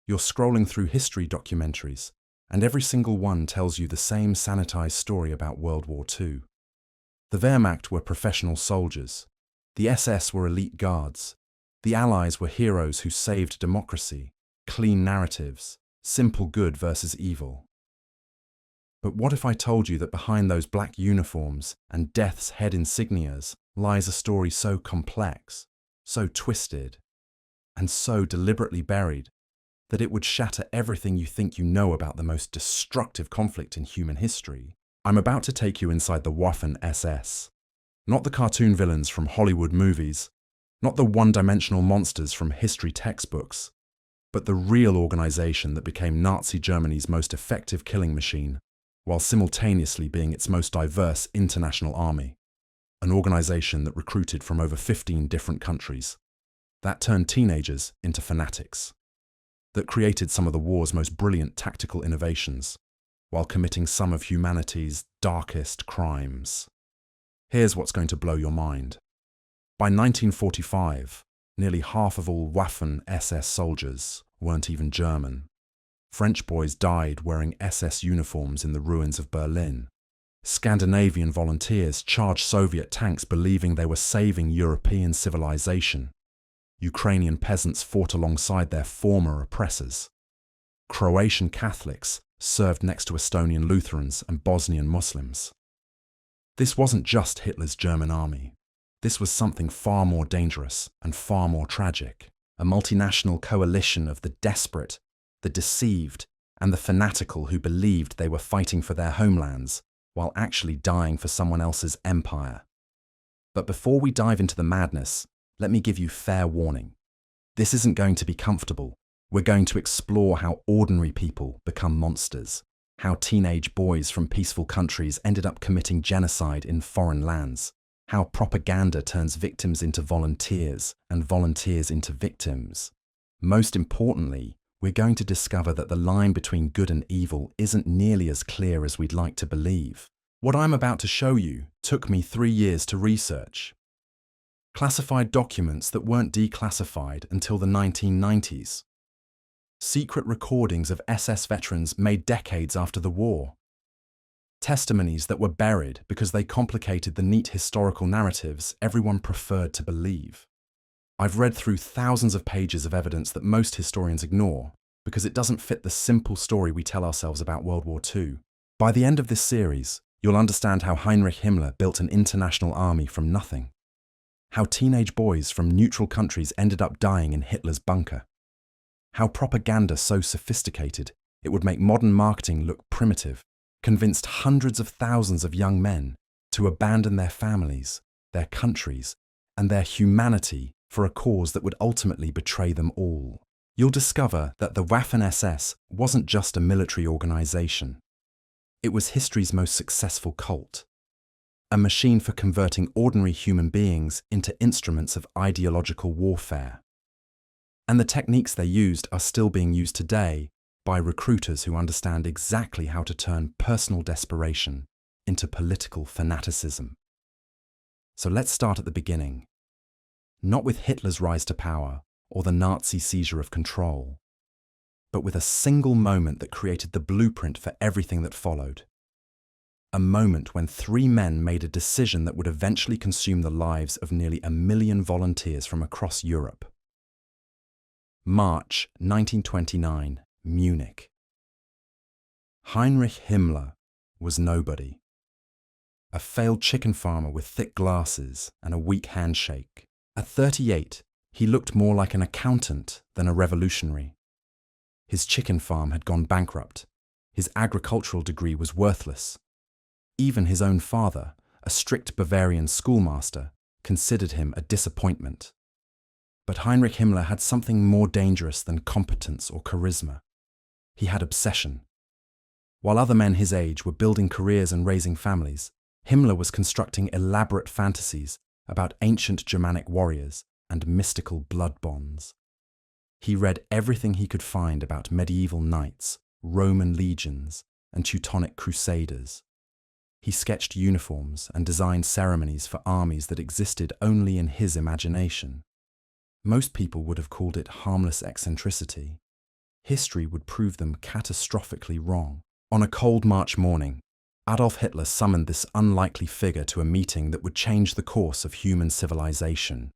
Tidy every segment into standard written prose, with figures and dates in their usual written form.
You're scrolling through history documentaries, and every single one tells you the same sanitized story about World War II. The Wehrmacht were professional soldiers. The SS were elite guards. The Allies were heroes who saved democracy, clean narratives, simple good versus evil. But what if I told you that behind those black uniforms and death's head insignias lies a story so complex, so twisted, and so deliberately buried that it would shatter everything you think you know about the most destructive conflict in human history? I'm about to take you inside the Waffen SS. Not the cartoon villains from Hollywood movies, not the one-dimensional monsters from history textbooks, but the real organization that became Nazi Germany's most effective killing machine, while simultaneously being its most diverse international army. An organization that recruited from over 15 different countries, that turned teenagers into fanatics, that created some of the war's most brilliant tactical innovations, while committing some of humanity's darkest crimes. Here's what's going to blow your mind. By 1945, nearly half of all Waffen SS soldiers weren't even German. French boys died wearing SS uniforms in the ruins of Berlin. Scandinavian volunteers charged Soviet tanks believing they were saving European civilization. Ukrainian peasants fought alongside their former oppressors. Croatian Catholics served next to Estonian Lutherans and Bosnian Muslims. This wasn't just Hitler's German army. This was something far more dangerous and far more tragic. A multinational coalition of the desperate, the deceived, and the fanatical who believed they were fighting for their homelands while actually dying for someone else's empire. But before we dive into the madness, let me give you fair warning. This isn't going to be comfortable. We're going to explore how ordinary people become monsters, how teenage boys from peaceful countries ended up committing genocide in foreign lands, how propaganda turns victims into volunteers and volunteers into victims. Most importantly, we're going to discover that the line between good and evil isn't nearly as clear as we'd like to believe. What I'm about to show you took me 3 years to research. Classified documents that weren't declassified until the 1990s. Secret recordings of SS veterans made decades after the war. Testimonies that were buried because they complicated the neat historical narratives everyone preferred to believe. I've read through thousands of pages of evidence that most historians ignore because it doesn't fit the simple story we tell ourselves about World War II. By the end of this series, you'll understand how Heinrich Himmler built an international army from nothing. How teenage boys from neutral countries ended up dying in Hitler's bunker. How propaganda so sophisticated it would make modern marketing look primitive convinced hundreds of thousands of young men to abandon their families, their countries, and their humanity for a cause that would ultimately betray them all. You'll discover that the Waffen-SS wasn't just a military organization. It was history's most successful cult, a machine for converting ordinary human beings into instruments of ideological warfare. And the techniques they used are still being used today by recruiters who understand exactly how to turn personal desperation into political fanaticism. So let's start at the beginning. Not with Hitler's rise to power or the Nazi seizure of control, but with a single moment that created the blueprint for everything that followed. A moment when 3 men made a decision that would eventually consume the lives of nearly 1 million volunteers from across Europe. March 1929, Munich. Heinrich Himmler was nobody. A failed chicken farmer with thick glasses and a weak handshake. At 38, he looked more like an accountant than a revolutionary. His chicken farm had gone bankrupt. His agricultural degree was worthless. Even his own father, a strict Bavarian schoolmaster, considered him a disappointment. But Heinrich Himmler had something more dangerous than competence or charisma. He had obsession. While other men his age were building careers and raising families, Himmler was constructing elaborate fantasies about ancient Germanic warriors and mystical blood bonds. He read everything he could find about medieval knights, Roman legions, and Teutonic crusaders. He sketched uniforms and designed ceremonies for armies that existed only in his imagination. Most people would have called it harmless eccentricity. history would prove them catastrophically wrong. On a cold March morning, Adolf Hitler summoned this unlikely figure to a meeting that would change the course of human civilization.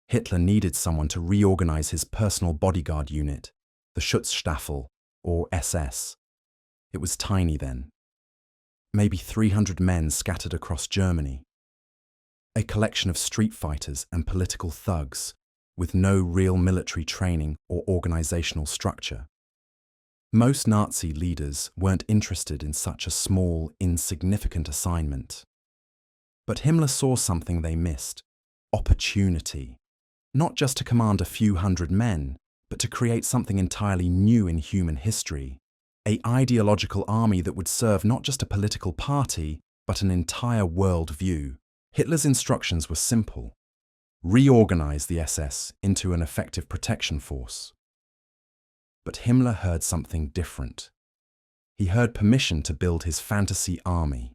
Hitler needed someone to reorganize his personal bodyguard unit, the Schutzstaffel, or SS. It was tiny then. Maybe 300 men scattered across Germany. A collection of street fighters and political thugs, with no real military training or organizational structure. Most Nazi leaders weren't interested in such a small, insignificant assignment. But Himmler saw something they missed: opportunity. Not just to command a few hundred men, but to create something entirely new in human history. An ideological army that would serve not just a political party, but an entire world view. Hitler's instructions were simple: reorganize the SS into an effective protection force. But Himmler heard something different. He heard permission to build his fantasy army,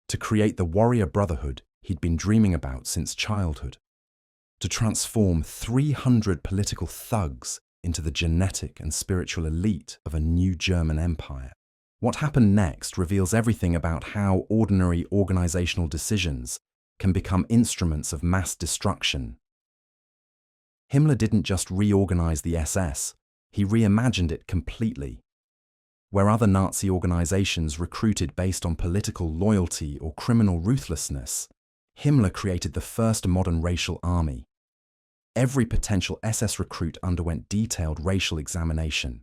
to create the warrior brotherhood he'd been dreaming about since childhood, to transform 300 political thugs into the genetic and spiritual elite of a new German empire. What happened next reveals everything about how ordinary organizational decisions can become instruments of mass destruction. Himmler didn't just reorganize the SS, he reimagined it completely. Where other Nazi organizations recruited based on political loyalty or criminal ruthlessness, Himmler created the first modern racial army. Every potential SS recruit underwent detailed racial examination: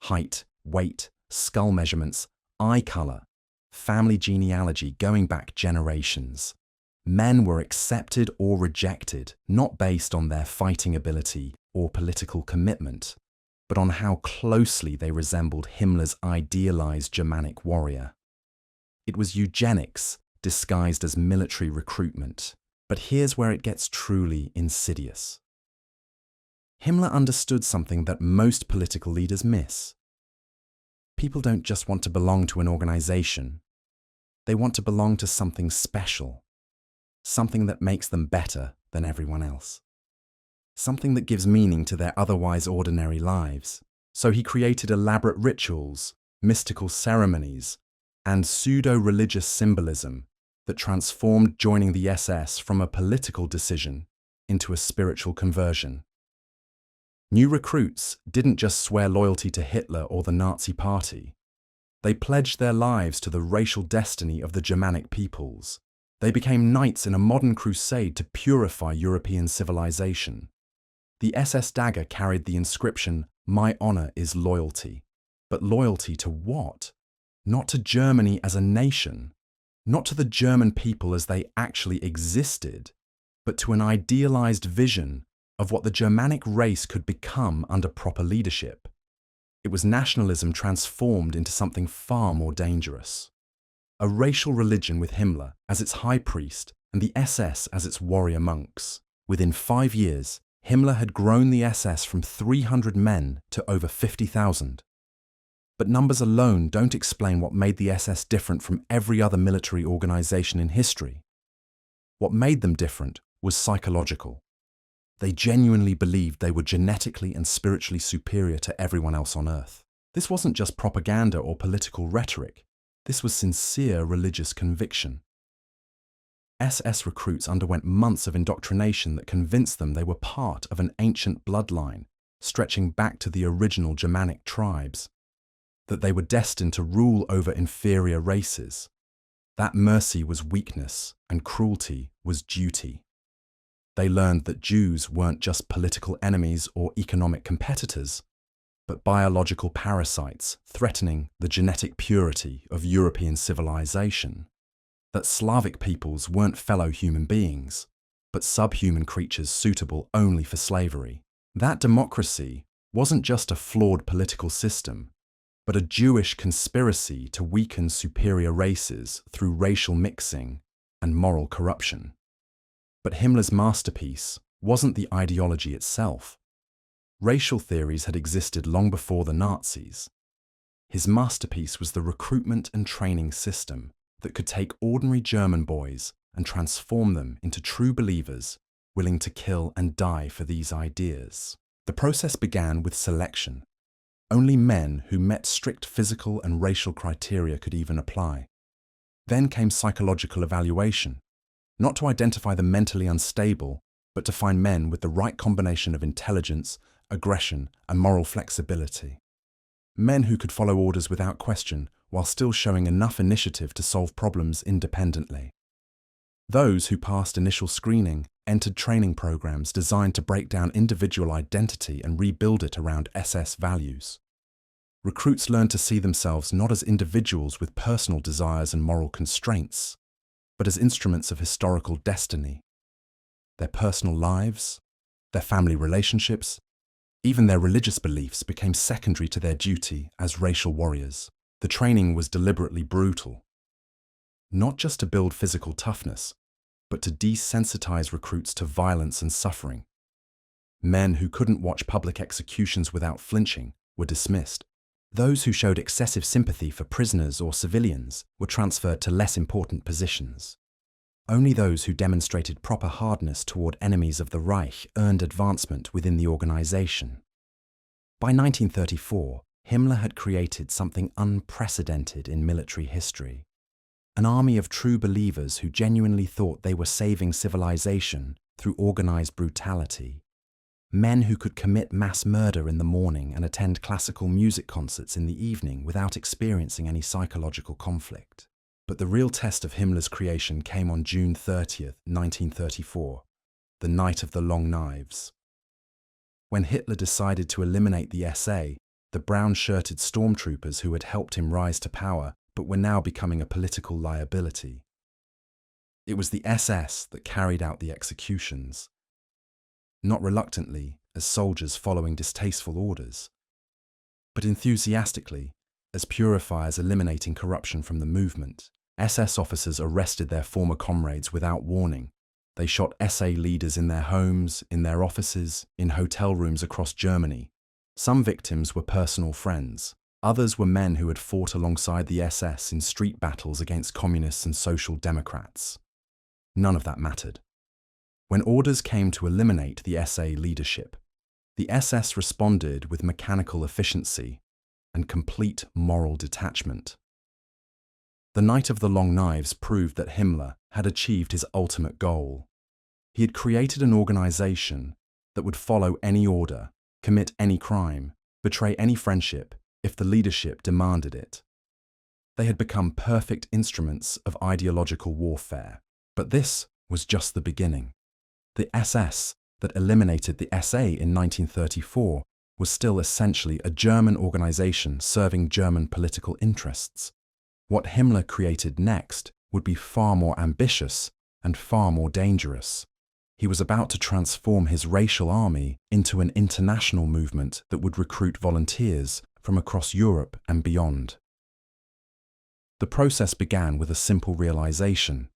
height, weight, skull measurements, eye color, family genealogy going back generations. Men were accepted or rejected, not based on their fighting ability or political commitment, but on how closely they resembled Himmler's idealized Germanic warrior. It was eugenics disguised as military recruitment. But here's where it gets truly insidious. Himmler understood something that most political leaders miss. People don't just want to belong to an organization. They want to belong to something special, something that makes them better than everyone else, something that gives meaning to their otherwise ordinary lives. So he created elaborate rituals, mystical ceremonies, and pseudo-religious symbolism that transformed joining the SS from a political decision into a spiritual conversion. New recruits didn't just swear loyalty to Hitler or the Nazi Party. They pledged their lives to the racial destiny of the Germanic peoples. They became knights in a modern crusade to purify European civilization. The SS dagger carried the inscription, "My honor is loyalty." But loyalty to what? Not to Germany as a nation, not to the German people as they actually existed, but to an idealized vision of what the Germanic race could become under proper leadership. It was nationalism transformed into something far more dangerous. A racial religion with Himmler as its high priest and the SS as its warrior monks. Within 5 years, Himmler had grown the SS from 300 men to over 50,000. But numbers alone don't explain what made the SS different from every other military organization in history. What made them different was psychological. They genuinely believed they were genetically and spiritually superior to everyone else on Earth. This wasn't just propaganda or political rhetoric. This was sincere religious conviction. SS recruits underwent months of indoctrination that convinced them they were part of an ancient bloodline stretching back to the original Germanic tribes, that they were destined to rule over inferior races, that mercy was weakness and cruelty was duty. They learned that Jews weren't just political enemies or economic competitors, but biological parasites threatening the genetic purity of European civilization. That Slavic peoples weren't fellow human beings, but subhuman creatures suitable only for slavery. That democracy wasn't just a flawed political system, but a Jewish conspiracy to weaken superior races through racial mixing and moral corruption. But Himmler's masterpiece wasn't the ideology itself. Racial theories had existed long before the Nazis. His masterpiece was the recruitment and training system that could take ordinary German boys and transform them into true believers willing to kill and die for these ideas. The process began with selection. Only men who met strict physical and racial criteria could even apply. Then came psychological evaluation, not to identify the mentally unstable, but to find men with the right combination of intelligence, aggression, and moral flexibility. Men who could follow orders without question while still showing enough initiative to solve problems independently. Those who passed initial screening entered training programs designed to break down individual identity and rebuild it around SS values. Recruits learned to see themselves not as individuals with personal desires and moral constraints, but as instruments of historical destiny. Their personal lives, their family relationships, even their religious beliefs became secondary to their duty as racial warriors. The training was deliberately brutal, not just to build physical toughness, but to desensitize recruits to violence and suffering. Men who couldn't watch public executions without flinching were dismissed. Those who showed excessive sympathy for prisoners or civilians were transferred to less important positions. Only those who demonstrated proper hardness toward enemies of the Reich earned advancement within the organization. By 1934, Himmler had created something unprecedented in military history. An army of true believers who genuinely thought they were saving civilization through organized brutality. Men who could commit mass murder in the morning and attend classical music concerts in the evening without experiencing any psychological conflict. But the real test of Himmler's creation came on June 30th, 1934, the night of the long knives. When Hitler decided to eliminate the SA, the brown-shirted stormtroopers who had helped him rise to power but were now becoming a political liability. It was the SS that carried out the executions, not reluctantly as soldiers following distasteful orders, but enthusiastically as purifiers eliminating corruption from the movement. SS officers arrested their former comrades without warning. They shot SA leaders in their homes, in their offices, in hotel rooms across Germany. Some victims were personal friends. Others were men who had fought alongside the SS in street battles against communists and social democrats. None of that mattered. When orders came to eliminate the SA leadership, the SS responded with mechanical efficiency and complete moral detachment. The night of the long knives proved that Himmler had achieved his ultimate goal. He had created an organization that would follow any order, commit any crime, betray any friendship, if the leadership demanded it. They had become perfect instruments of ideological warfare. But this was just the beginning. The SS that eliminated the SA in 1934 was still essentially a German organization serving German political interests. What Himmler created next would be far more ambitious and far more dangerous. He was about to transform his racial army into an international movement that would recruit volunteers from across Europe and beyond. The process began with a simple realization.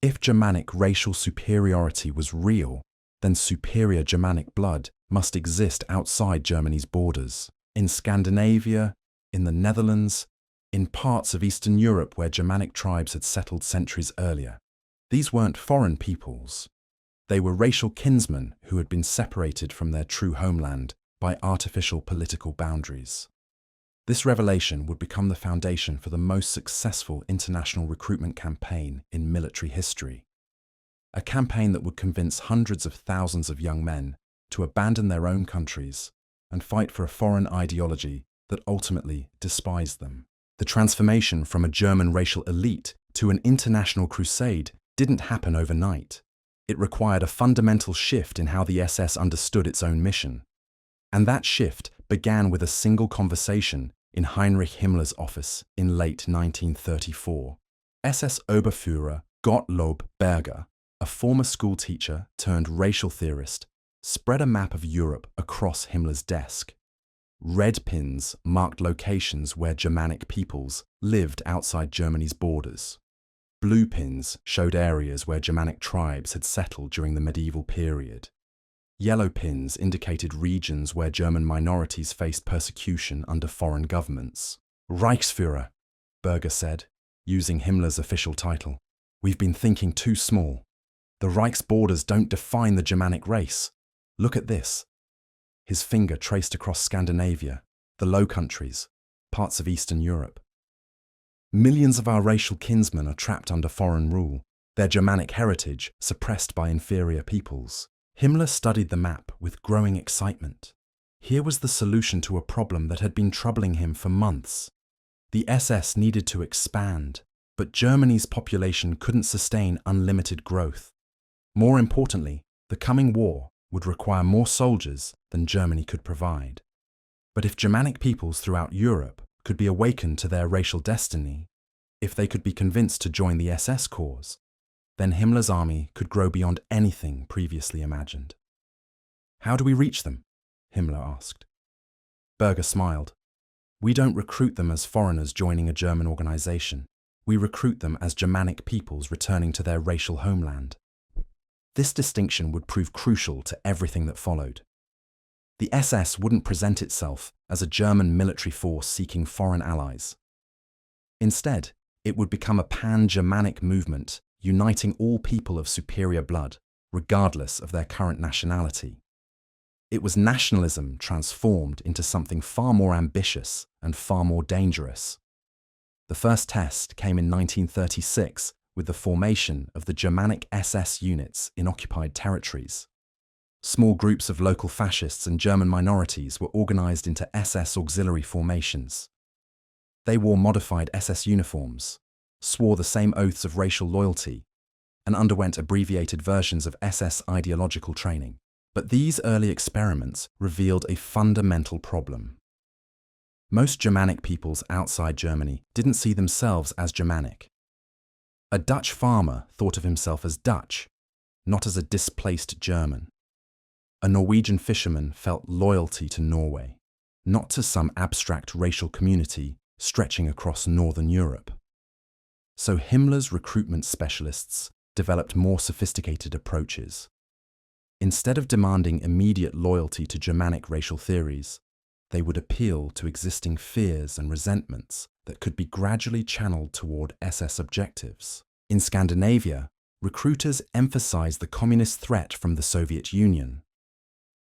If Germanic racial superiority was real, then superior Germanic blood must exist outside Germany's borders, in Scandinavia, in the Netherlands, in parts of Eastern Europe where Germanic tribes had settled centuries earlier. These weren't foreign peoples. They were racial kinsmen who had been separated from their true homeland by artificial political boundaries. This revelation would become the foundation for the most successful international recruitment campaign in military history. A campaign that would convince hundreds of thousands of young men to abandon their own countries and fight for a foreign ideology that ultimately despised them. The transformation from a German racial elite to an international crusade didn't happen overnight. It required a fundamental shift in how the SS understood its own mission. And that shift began with a single conversation in Heinrich Himmler's office in late 1934. SS Oberführer Gottlob Berger, a former schoolteacher turned racial theorist, spread a map of Europe across Himmler's desk. Red pins marked locations where Germanic peoples lived outside Germany's borders. Blue pins showed areas where Germanic tribes had settled during the medieval period. Yellow pins indicated regions where German minorities faced persecution under foreign governments. Reichsführer, Berger said, using Himmler's official title. We've been thinking too small. The Reich's borders don't define the Germanic race. Look at this. His finger traced across Scandinavia, the Low Countries, parts of Eastern Europe. Millions of our racial kinsmen are trapped under foreign rule, their Germanic heritage suppressed by inferior peoples. Himmler studied the map with growing excitement. Here was the solution to a problem that had been troubling him for months. The SS needed to expand, but Germany's population couldn't sustain unlimited growth. More importantly, the coming war would require more soldiers than Germany could provide. But if Germanic peoples throughout Europe could be awakened to their racial destiny, if they could be convinced to join the SS cause, then Himmler's army could grow beyond anything previously imagined. "How do we reach them?" Himmler asked. Berger smiled. "We don't recruit them as foreigners joining a German organization. We recruit them as Germanic peoples returning to their racial homeland." This distinction would prove crucial to everything that followed. The SS wouldn't present itself as a German military force seeking foreign allies. Instead, it would become a pan-Germanic movement uniting all people of superior blood, regardless of their current nationality. It was nationalism transformed into something far more ambitious and far more dangerous. The first test came in 1936 with the formation of the Germanic SS units in occupied territories. Small groups of local fascists and German minorities were organized into SS auxiliary formations. They wore modified SS uniforms, swore the same oaths of racial loyalty, and underwent abbreviated versions of SS ideological training. But these early experiments revealed a fundamental problem. Most Germanic peoples outside Germany didn't see themselves as Germanic. A Dutch farmer thought of himself as Dutch, not as a displaced German. A Norwegian fisherman felt loyalty to Norway, not to some abstract racial community stretching across Northern Europe. So Himmler's recruitment specialists developed more sophisticated approaches. Instead of demanding immediate loyalty to Germanic racial theories, they would appeal to existing fears and resentments that could be gradually channeled toward SS objectives. In Scandinavia, recruiters emphasized the communist threat from the Soviet Union.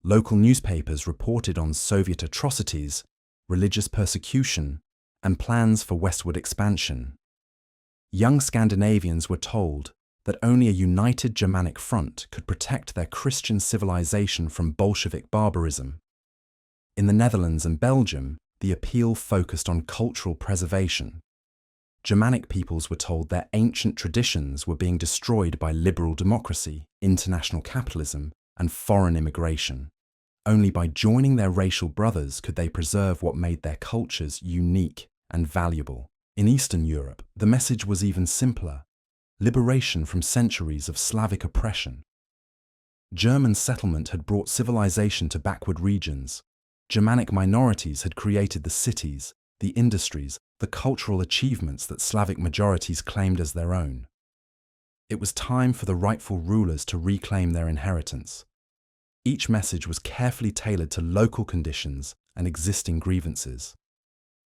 Local newspapers reported on Soviet atrocities, religious persecution, and plans for westward expansion. Young Scandinavians were told that only a united Germanic front could protect their Christian civilization from Bolshevik barbarism. In the Netherlands and Belgium, the appeal focused on cultural preservation. Germanic peoples were told their ancient traditions were being destroyed by liberal democracy, international capitalism, and foreign immigration. Only by joining their racial brothers could they preserve what made their cultures unique and valuable. In Eastern Europe, the message was even simpler: liberation from centuries of Slavic oppression. German settlement had brought civilization to backward regions. Germanic minorities had created the cities, the industries, the cultural achievements that Slavic majorities claimed as their own. It was time for the rightful rulers to reclaim their inheritance. Each message was carefully tailored to local conditions and existing grievances.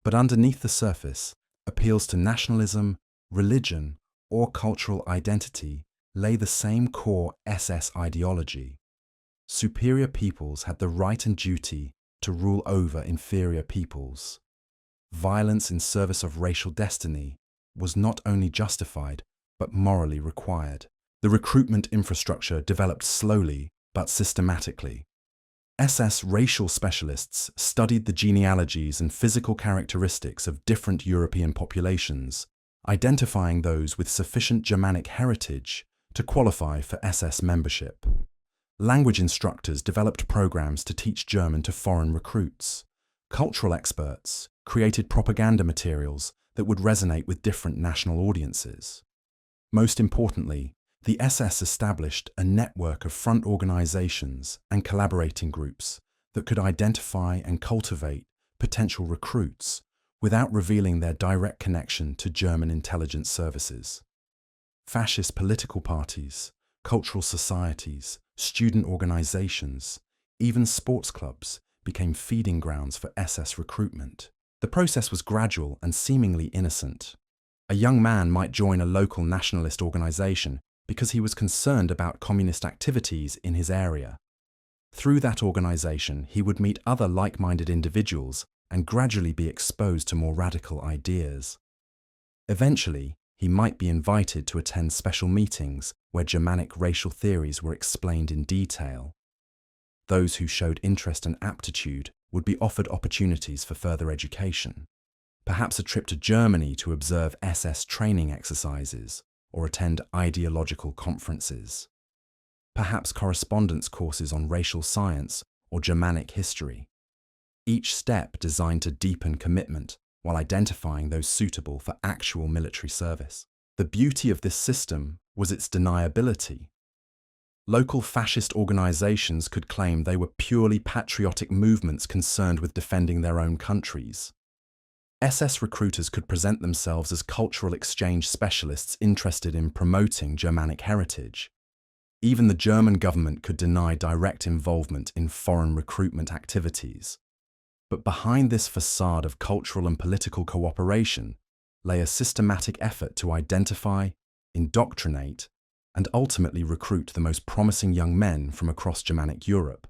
But underneath the surface, appeals to nationalism, religion, or cultural identity lay the same core SS ideology. Superior peoples had the right and duty to rule over inferior peoples. Violence in service of racial destiny was not only justified, but morally required. The recruitment infrastructure developed slowly but systematically. SS racial specialists studied the genealogies and physical characteristics of different European populations, identifying those with sufficient Germanic heritage to qualify for SS membership. Language instructors developed programs to teach German to foreign recruits. Cultural experts created propaganda materials that would resonate with different national audiences. Most importantly, the SS established a network of front organizations and collaborating groups that could identify and cultivate potential recruits without revealing their direct connection to German intelligence services. Fascist political parties, cultural societies, student organizations, even sports clubs became feeding grounds for SS recruitment. The process was gradual and seemingly innocent. A young man might join a local nationalist organization because he was concerned about communist activities in his area. Through that organization, he would meet other like-minded individuals and gradually be exposed to more radical ideas. Eventually, he might be invited to attend special meetings where Germanic racial theories were explained in detail. Those who showed interest and aptitude would be offered opportunities for further education, perhaps a trip to Germany to observe SS training exercises or attend ideological conferences, perhaps correspondence courses on racial science or Germanic history. Each step designed to deepen commitment while identifying those suitable for actual military service. The beauty of this system was its deniability. Local fascist organizations could claim they were purely patriotic movements concerned with defending their own countries. SS recruiters could present themselves as cultural exchange specialists interested in promoting Germanic heritage. Even the German government could deny direct involvement in foreign recruitment activities. But behind this facade of cultural and political cooperation lay a systematic effort to identify, indoctrinate, and ultimately recruit the most promising young men from across Germanic Europe.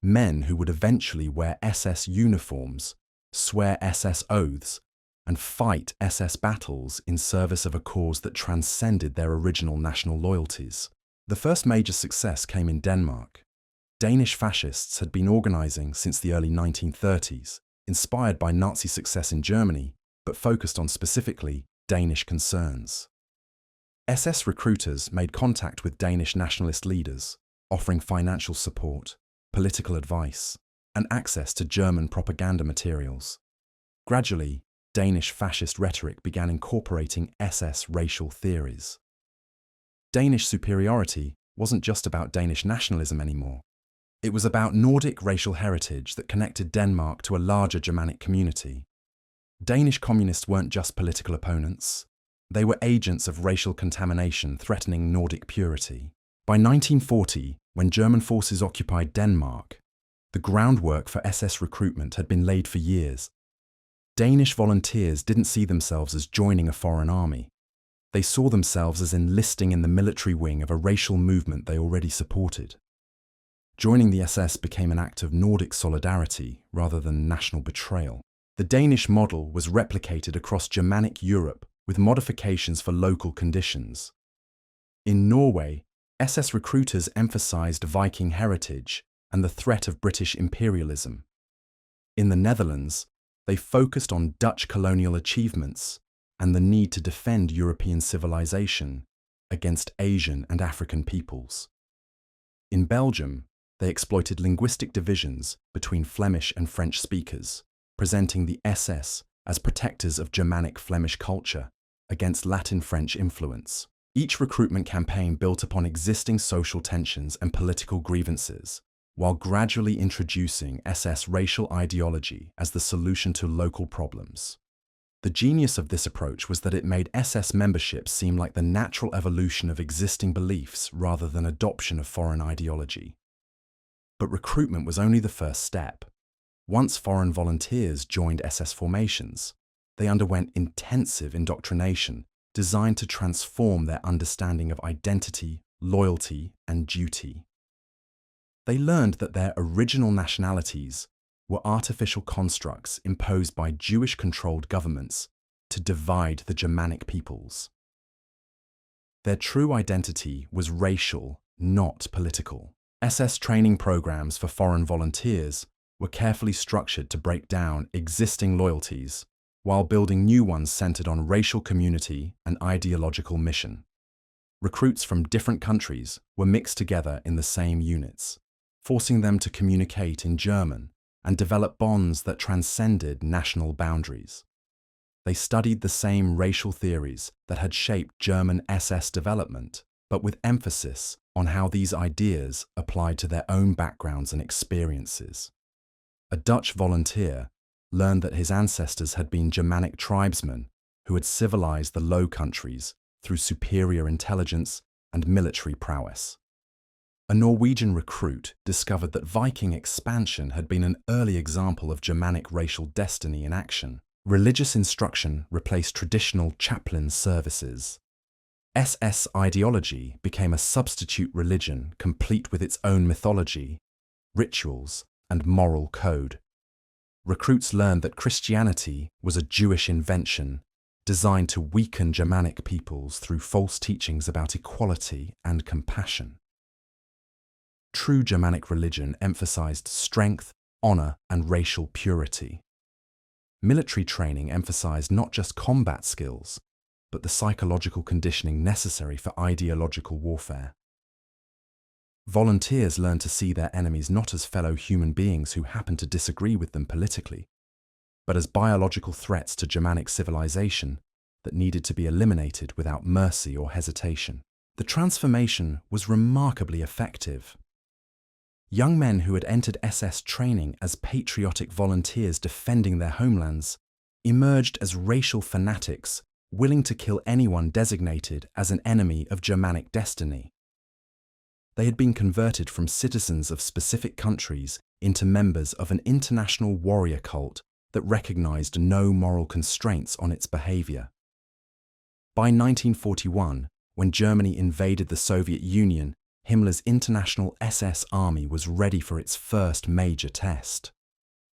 Men who would eventually wear SS uniforms, swear SS oaths, and fight SS battles in service of a cause that transcended their original national loyalties. The first major success came in Denmark. Danish fascists had been organizing since the early 1930s, inspired by Nazi success in Germany, but focused on specifically Danish concerns. SS recruiters made contact with Danish nationalist leaders, offering financial support, political advice, and access to German propaganda materials. Gradually, Danish fascist rhetoric began incorporating SS racial theories. Danish superiority wasn't just about Danish nationalism anymore. It was about Nordic racial heritage that connected Denmark to a larger Germanic community. Danish communists weren't just political opponents. They were agents of racial contamination threatening Nordic purity. By 1940, when German forces occupied Denmark, the groundwork for SS recruitment had been laid for years. Danish volunteers didn't see themselves as joining a foreign army. They saw themselves as enlisting in the military wing of a racial movement they already supported. Joining the SS became an act of Nordic solidarity rather than national betrayal. The Danish model was replicated across Germanic Europe with modifications for local conditions. In Norway, SS recruiters emphasized Viking heritage and the threat of British imperialism. In the Netherlands, they focused on Dutch colonial achievements and the need to defend European civilization against Asian and African peoples. In Belgium, they exploited linguistic divisions between Flemish and French speakers, presenting the SS as protectors of Germanic Flemish culture against Latin-French influence. Each recruitment campaign built upon existing social tensions and political grievances, while gradually introducing SS racial ideology as the solution to local problems. The genius of this approach was that it made SS membership seem like the natural evolution of existing beliefs rather than adoption of foreign ideology. But recruitment was only the first step. Once foreign volunteers joined SS formations, they underwent intensive indoctrination designed to transform their understanding of identity, loyalty, and duty. They learned that their original nationalities were artificial constructs imposed by Jewish-controlled governments to divide the Germanic peoples. Their true identity was racial, not political. SS training programs for foreign volunteers were carefully structured to break down existing loyalties while building new ones centered on racial community and ideological mission. Recruits from different countries were mixed together in the same units, forcing them to communicate in German and develop bonds that transcended national boundaries. They studied the same racial theories that had shaped German SS development, but with emphasis on how these ideas applied to their own backgrounds and experiences. A Dutch volunteer learned that his ancestors had been Germanic tribesmen who had civilized the Low Countries through superior intelligence and military prowess. A Norwegian recruit discovered that Viking expansion had been an early example of Germanic racial destiny in action. Religious instruction replaced traditional chaplain services. SS ideology became a substitute religion complete with its own mythology, rituals, and moral code. recruits learned that Christianity was a Jewish invention designed to weaken Germanic peoples through false teachings about equality and compassion. True Germanic religion emphasized strength, honor, and racial purity. Military training emphasized not just combat skills, but the psychological conditioning necessary for ideological warfare. Volunteers learned to see their enemies not as fellow human beings who happened to disagree with them politically, but as biological threats to Germanic civilization that needed to be eliminated without mercy or hesitation. The transformation was remarkably effective. Young men who had entered SS training as patriotic volunteers defending their homelands emerged as racial fanatics willing to kill anyone designated as an enemy of Germanic destiny. They had been converted from citizens of specific countries into members of an international warrior cult that recognized no moral constraints on its behavior. By 1941, when Germany invaded the Soviet Union, Himmler's international SS army was ready for its first major test.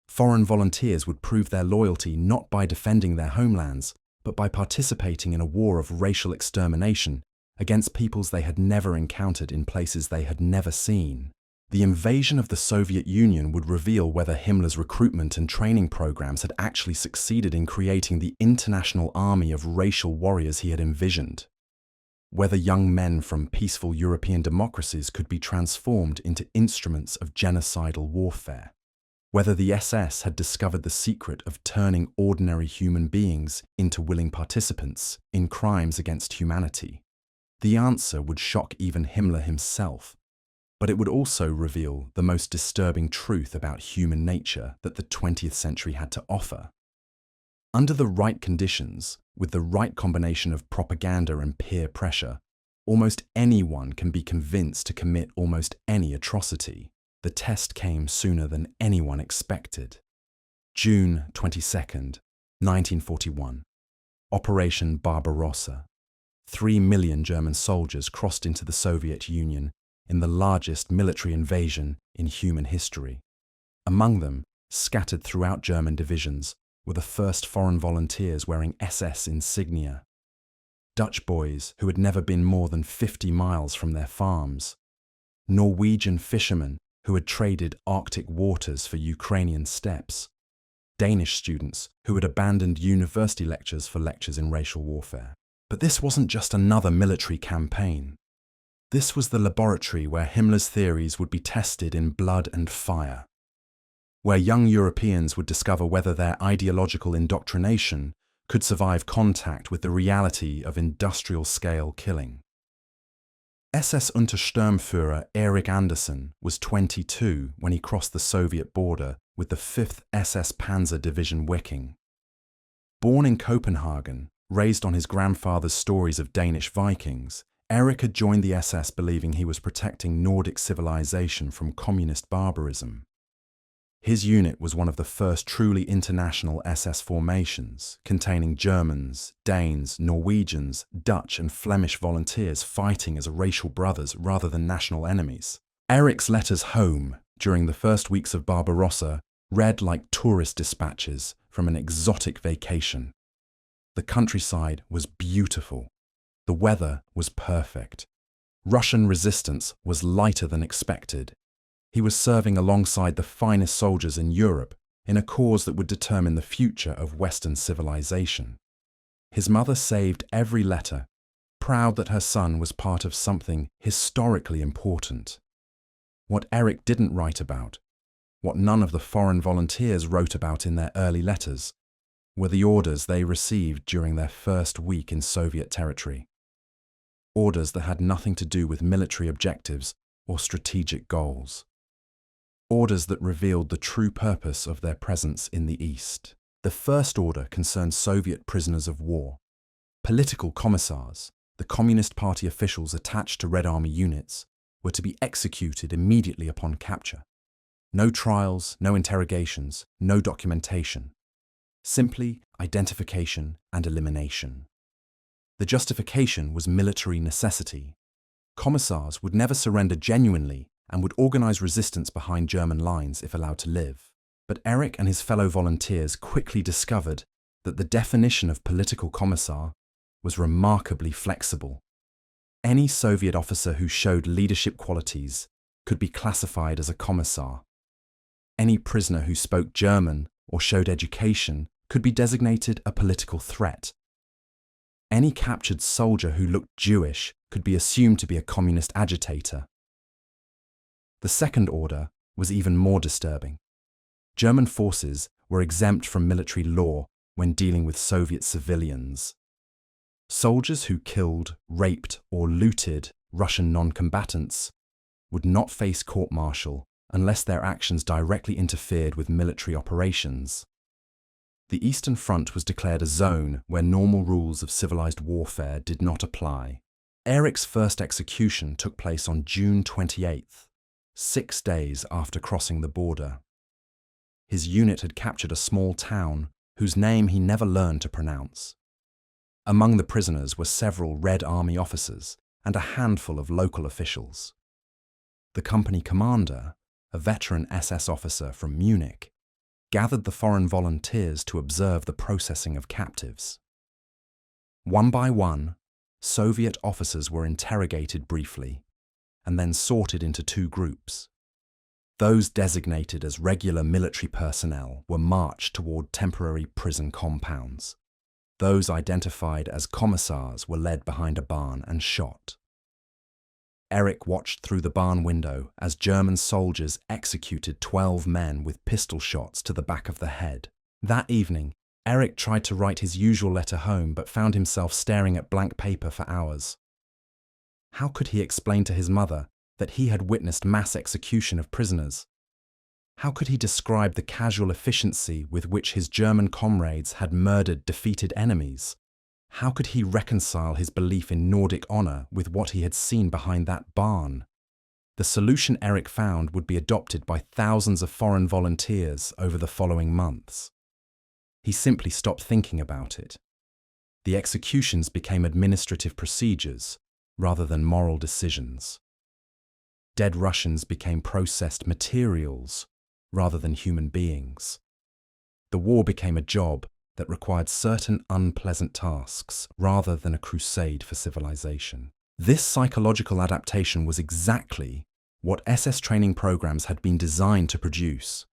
Foreign volunteers would prove their loyalty not by defending their homelands, but by participating in a war of racial extermination against peoples they had never encountered in places they had never seen. The invasion of the Soviet Union would reveal whether Himmler's recruitment and training programs had actually succeeded in creating the international army of racial warriors he had envisioned. Whether young men from peaceful European democracies could be transformed into instruments of genocidal warfare. Whether the SS had discovered the secret of turning ordinary human beings into willing participants in crimes against humanity. The answer would shock even Himmler himself, but it would also reveal the most disturbing truth about human nature that the 20th century had to offer. Under the right conditions, with the right combination of propaganda and peer pressure, almost anyone can be convinced to commit almost any atrocity. The test came sooner than anyone expected. June 22nd, 1941. Operation Barbarossa. 3 million German soldiers crossed into the Soviet Union in the largest military invasion in human history. Among them, scattered throughout German divisions, were the first foreign volunteers wearing SS insignia. Dutch boys who had never been more than 50 miles from their farms. Norwegian fishermen who had traded Arctic waters for Ukrainian steppes. Danish students who had abandoned university lectures for lectures in racial warfare. But this wasn't just another military campaign. This was the laboratory where Himmler's theories would be tested in blood and fire, where young Europeans would discover whether their ideological indoctrination could survive contact with the reality of industrial-scale killing. SS Untersturmführer Erich Andersen was 22 when he crossed the Soviet border with the 5th SS Panzer Division Wiking. Born in Copenhagen, raised on his grandfather's stories of Danish Vikings, Erich had joined the SS believing he was protecting Nordic civilization from communist barbarism. His unit was one of the first truly international SS formations, containing Germans, Danes, Norwegians, Dutch and Flemish volunteers fighting as racial brothers rather than national enemies. Erich's letters home during the first weeks of Barbarossa read like tourist dispatches from an exotic vacation. The countryside was beautiful. The weather was perfect. Russian resistance was lighter than expected. He was serving alongside the finest soldiers in Europe in a cause that would determine the future of Western civilization. His mother saved every letter, proud that her son was part of something historically important. What Erich didn't write about, what none of the foreign volunteers wrote about in their early letters, were the orders they received during their first week in Soviet territory. Orders that had nothing to do with military objectives or strategic goals. Orders that revealed the true purpose of their presence in the East. The first order concerned Soviet prisoners of war. Political commissars, the Communist Party officials attached to Red Army units, were to be executed immediately upon capture. No trials, no interrogations, no documentation. Simply identification and elimination. The justification was military necessity. Commissars would never surrender genuinely and would organize resistance behind German lines if allowed to live. But Erich and his fellow volunteers quickly discovered that the definition of political commissar was remarkably flexible. Any Soviet officer who showed leadership qualities could be classified as a commissar. Any prisoner who spoke German or showed education could be designated a political threat. Any captured soldier who looked Jewish could be assumed to be a communist agitator. The second order was even more disturbing. German forces were exempt from military law when dealing with Soviet civilians. Soldiers who killed, raped, or looted Russian non-combatants would not face court-martial unless their actions directly interfered with military operations. The Eastern Front was declared a zone where normal rules of civilized warfare did not apply. Erich's first execution took place on June 28th, 6 days after crossing the border. His unit had captured a small town whose name he never learned to pronounce. Among the prisoners were several Red Army officers and a handful of local officials. The company commander, a veteran SS officer from Munich, gathered the foreign volunteers to observe the processing of captives. One by one, Soviet officers were interrogated briefly and then sorted into 2 groups. Those designated as regular military personnel were marched toward temporary prison compounds. Those identified as commissars were led behind a barn and shot. Erich watched through the barn window as German soldiers executed 12 men with pistol shots to the back of the head. That evening, Erich tried to write his usual letter home but found himself staring at blank paper for hours. How could he explain to his mother that he had witnessed mass execution of prisoners? How could he describe the casual efficiency with which his German comrades had murdered defeated enemies? How could he reconcile his belief in Nordic honor with what he had seen behind that barn? The solution Erich found would be adopted by thousands of foreign volunteers over the following months. He simply stopped thinking about it. The executions became administrative procedures rather than moral decisions. Dead Russians became processed materials rather than human beings. The war became a job that required certain unpleasant tasks rather than a crusade for civilization. This psychological adaptation was exactly what SS training programs had been designed to produce.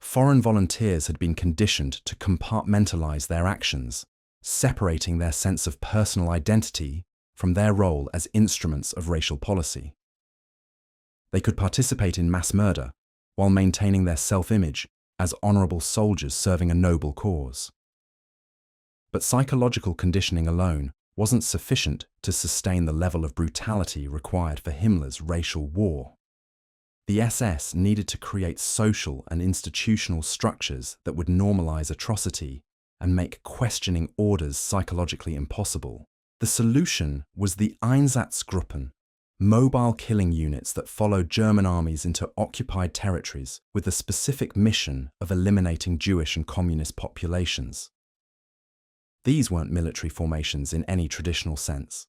Foreign volunteers had been conditioned to compartmentalize their actions, separating their sense of personal identity from their role as instruments of racial policy. They could participate in mass murder while maintaining their self-image as honorable soldiers serving a noble cause. But psychological conditioning alone wasn't sufficient to sustain the level of brutality required for Himmler's racial war. The SS needed to create social and institutional structures that would normalize atrocity and make questioning orders psychologically impossible. The solution was the Einsatzgruppen, mobile killing units that followed German armies into occupied territories with the specific mission of eliminating Jewish and communist populations. These weren't military formations in any traditional sense.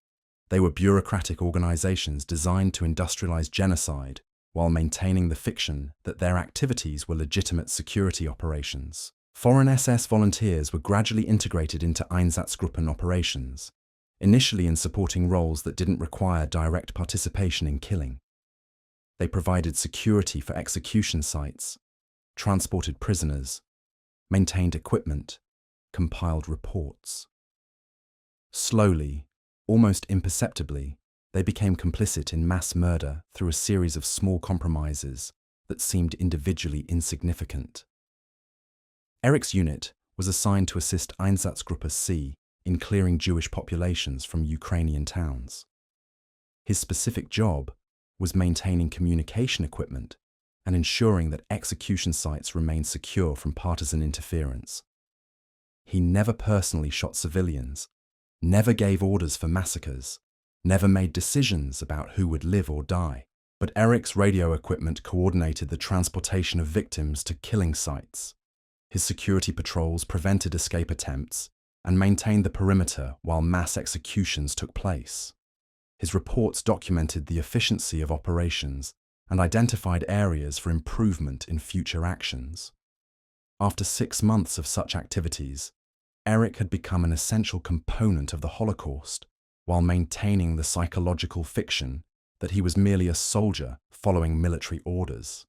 They were bureaucratic organizations designed to industrialize genocide while maintaining the fiction that their activities were legitimate security operations. Foreign SS volunteers were gradually integrated into Einsatzgruppen operations, initially in supporting roles that didn't require direct participation in killing. They provided security for execution sites, transported prisoners, maintained equipment, compiled reports. Slowly, almost imperceptibly, they became complicit in mass murder through a series of small compromises that seemed individually insignificant. Erich's unit was assigned to assist Einsatzgruppe C in clearing Jewish populations from Ukrainian towns. His specific job was maintaining communication equipment and ensuring that execution sites remained secure from partisan interference. He never personally shot civilians, never gave orders for massacres, never made decisions about who would live or die. But Erich's radio equipment coordinated the transportation of victims to killing sites. His security patrols prevented escape attempts and maintained the perimeter while mass executions took place. His reports documented the efficiency of operations and identified areas for improvement in future actions. After 6 months of such activities, Eric had become an essential component of the Holocaust, while maintaining the psychological fiction that he was merely a soldier following military orders.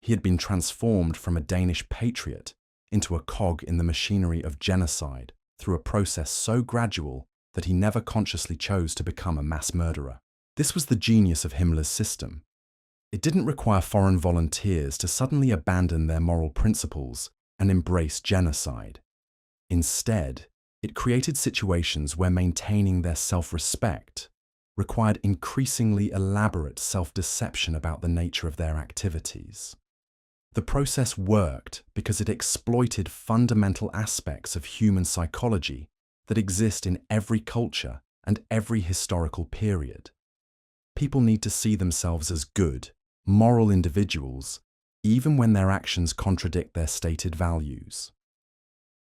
He had been transformed from a Danish patriot into a cog in the machinery of genocide through a process so gradual that he never consciously chose to become a mass murderer. This was the genius of Himmler's system. It didn't require foreign volunteers to suddenly abandon their moral principles and embrace genocide. Instead, it created situations where maintaining their self-respect required increasingly elaborate self-deception about the nature of their activities. The process worked because it exploited fundamental aspects of human psychology that exist in every culture and every historical period. People need to see themselves as good, moral individuals, even when their actions contradict their stated values.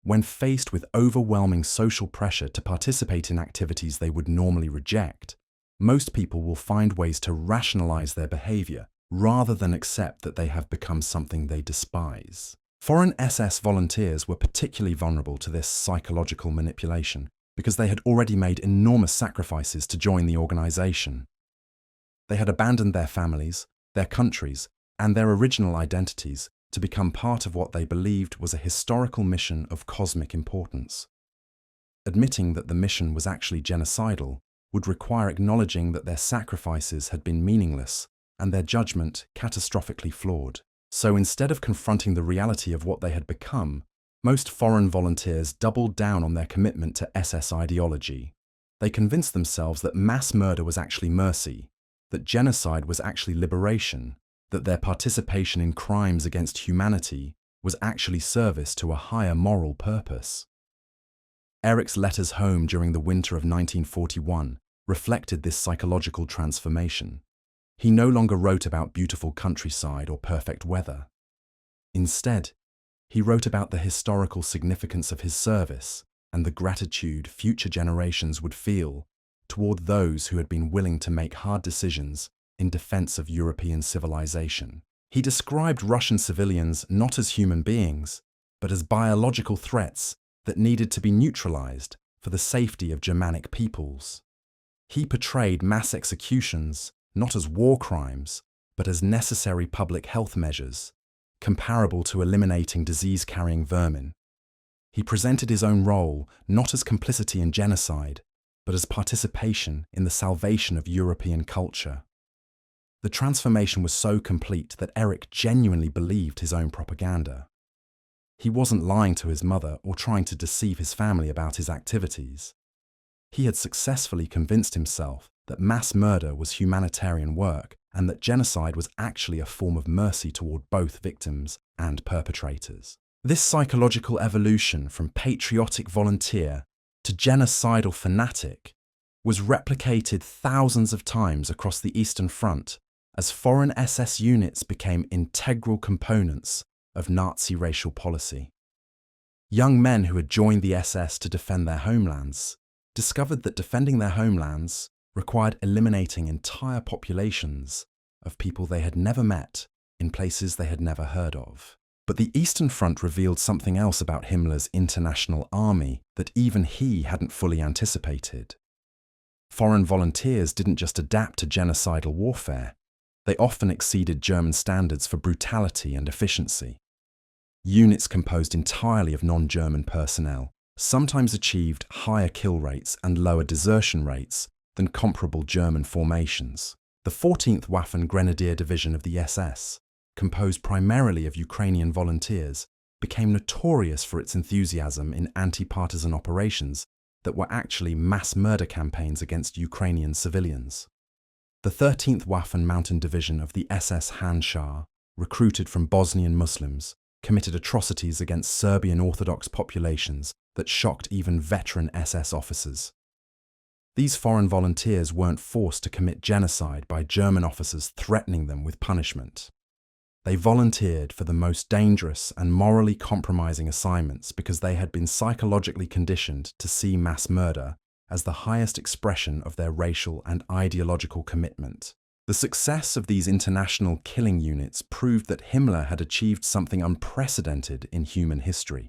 When faced with overwhelming social pressure to participate in activities they would normally reject, most people will find ways to rationalize their behavior rather than accept that they have become something they despise. Foreign SS volunteers were particularly vulnerable to this psychological manipulation because they had already made enormous sacrifices to join the organization. They had abandoned their families, their countries, and their original identities to become part of what they believed was a historical mission of cosmic importance. Admitting that the mission was actually genocidal would require acknowledging that their sacrifices had been meaningless and their judgment catastrophically flawed. So instead of confronting the reality of what they had become, most foreign volunteers doubled down on their commitment to SS ideology. They convinced themselves that mass murder was actually mercy, that genocide was actually liberation, that their participation in crimes against humanity was actually service to a higher moral purpose. Eric's letters home during the winter of 1941 reflected this psychological transformation. He no longer wrote about beautiful countryside or perfect weather. Instead, he wrote about the historical significance of his service and the gratitude future generations would feel toward those who had been willing to make hard decisions in defense of European civilization. He described Russian civilians not as human beings, but as biological threats that needed to be neutralized for the safety of Germanic peoples. He portrayed mass executions not as war crimes, but as necessary public health measures, comparable to eliminating disease-carrying vermin. He presented his own role not as complicity in genocide, but as participation in the salvation of European culture. The transformation was so complete that Eric genuinely believed his own propaganda. He wasn't lying to his mother or trying to deceive his family about his activities. He had successfully convinced himself that mass murder was humanitarian work and that genocide was actually a form of mercy toward both victims and perpetrators. This psychological evolution from patriotic volunteer to genocidal fanatic was replicated thousands of times across the Eastern Front as foreign SS units became integral components of Nazi racial policy. Young men who had joined the SS to defend their homelands discovered that defending their homelands required eliminating entire populations of people they had never met in places they had never heard of. But the Eastern Front revealed something else about Himmler's international army that even he hadn't fully anticipated. Foreign volunteers didn't just adapt to genocidal warfare, they often exceeded German standards for brutality and efficiency. Units composed entirely of non-German personnel sometimes achieved higher kill rates and lower desertion rates than comparable German formations. The 14th Waffen Grenadier Division of the SS, composed primarily of Ukrainian volunteers, became notorious for its enthusiasm in anti-partisan operations that were actually mass murder campaigns against Ukrainian civilians. The 13th Waffen Mountain Division of the SS Handschar, recruited from Bosnian Muslims, committed atrocities against Serbian Orthodox populations that shocked even veteran SS officers. These foreign volunteers weren't forced to commit genocide by German officers threatening them with punishment. They volunteered for the most dangerous and morally compromising assignments because they had been psychologically conditioned to see mass murder as the highest expression of their racial and ideological commitment. The success of these international killing units proved that Himmler had achieved something unprecedented in human history.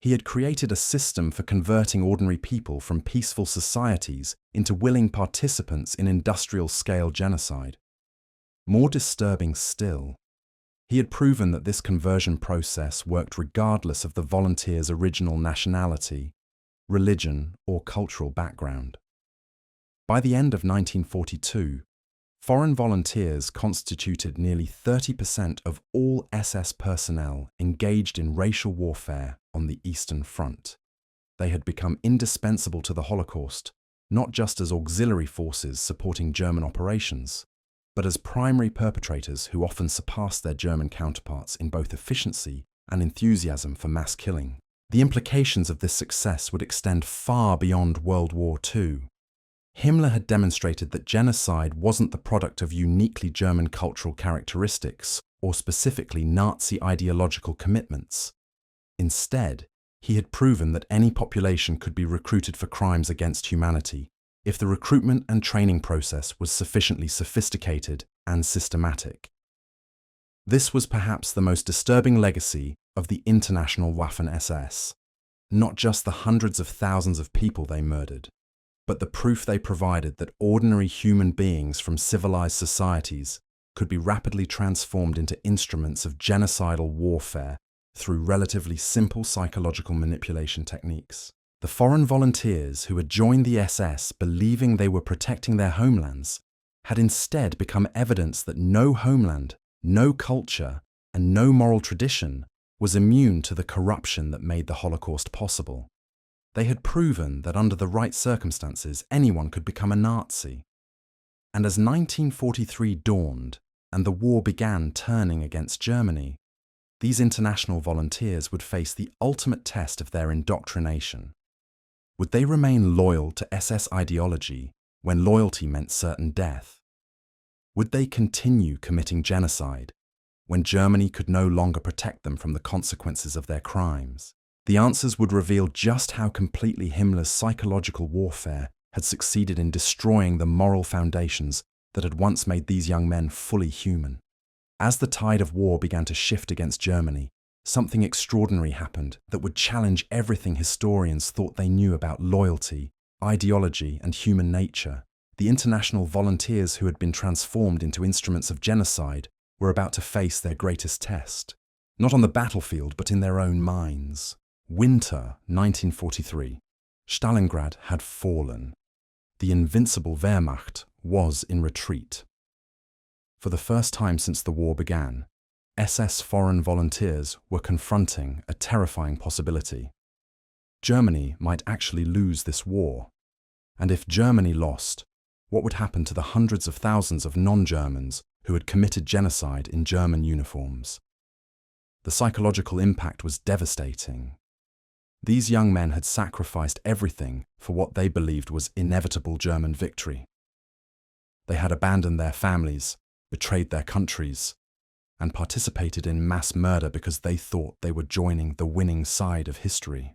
He had created a system for converting ordinary people from peaceful societies into willing participants in industrial-scale genocide. More disturbing still, he had proven that this conversion process worked regardless of the volunteers' original nationality, religion, or cultural background. By the end of 1942, foreign volunteers constituted nearly 30% of all SS personnel engaged in racial warfare on the Eastern Front. They had become indispensable to the Holocaust, not just as auxiliary forces supporting German operations, but as primary perpetrators who often surpassed their German counterparts in both efficiency and enthusiasm for mass killing. The implications of this success would extend far beyond World War II. Himmler had demonstrated that genocide wasn't the product of uniquely German cultural characteristics or specifically Nazi ideological commitments. Instead, he had proven that any population could be recruited for crimes against humanity if the recruitment and training process was sufficiently sophisticated and systematic. This was perhaps the most disturbing legacy of the international Waffen SS, not just the hundreds of thousands of people they murdered, but the proof they provided that ordinary human beings from civilized societies could be rapidly transformed into instruments of genocidal warfare through relatively simple psychological manipulation techniques. The foreign volunteers who had joined the SS believing they were protecting their homelands had instead become evidence that no homeland, no culture, and no moral tradition was immune to the corruption that made the Holocaust possible. They had proven that under the right circumstances, anyone could become a Nazi. And as 1943 dawned and the war began turning against Germany, these international volunteers would face the ultimate test of their indoctrination. Would they remain loyal to SS ideology when loyalty meant certain death? Would they continue committing genocide when Germany could no longer protect them from the consequences of their crimes? The answers would reveal just how completely Himmler's psychological warfare had succeeded in destroying the moral foundations that had once made these young men fully human. As the tide of war began to shift against Germany, something extraordinary happened that would challenge everything historians thought they knew about loyalty, ideology, and human nature. The international volunteers who had been transformed into instruments of genocide were about to face their greatest test, not on the battlefield but in their own minds. Winter 1943. Stalingrad had fallen. The invincible Wehrmacht was in retreat. For the first time since the war began, SS foreign volunteers were confronting a terrifying possibility. Germany might actually lose this war. And if Germany lost, what would happen to the hundreds of thousands of non-Germans who had committed genocide in German uniforms? The psychological impact was devastating. These young men had sacrificed everything for what they believed was inevitable German victory. They had abandoned their families, betrayed their countries, and participated in mass murder because they thought they were joining the winning side of history.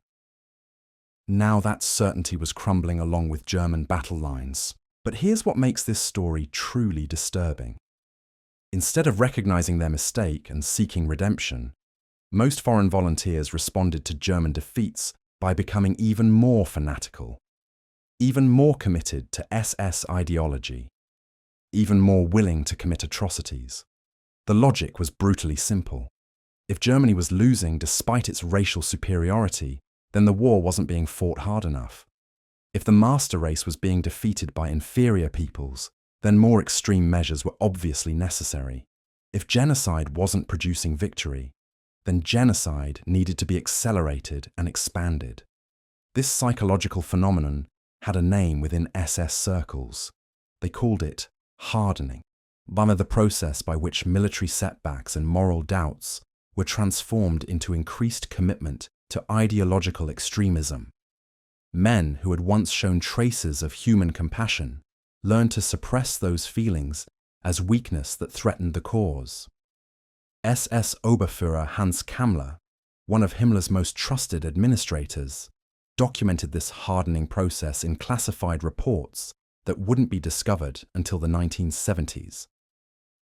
Now that certainty was crumbling along with German battle lines. But here's what makes this story truly disturbing. Instead of recognizing their mistake and seeking redemption, most foreign volunteers responded to German defeats by becoming even more fanatical, even more committed to SS ideology, even more willing to commit atrocities. The logic was brutally simple. If Germany was losing despite its racial superiority, then the war wasn't being fought hard enough. If the master race was being defeated by inferior peoples, then more extreme measures were obviously necessary. If genocide wasn't producing victory, then genocide needed to be accelerated and expanded. This psychological phenomenon had a name within SS circles. They called it hardening, by the process by which military setbacks and moral doubts were transformed into increased commitment to ideological extremism. Men who had once shown traces of human compassion learned to suppress those feelings as weakness that threatened the cause. SS Oberführer Hans Kammler, one of Himmler's most trusted administrators, documented this hardening process in classified reports that wouldn't be discovered until the 1970s.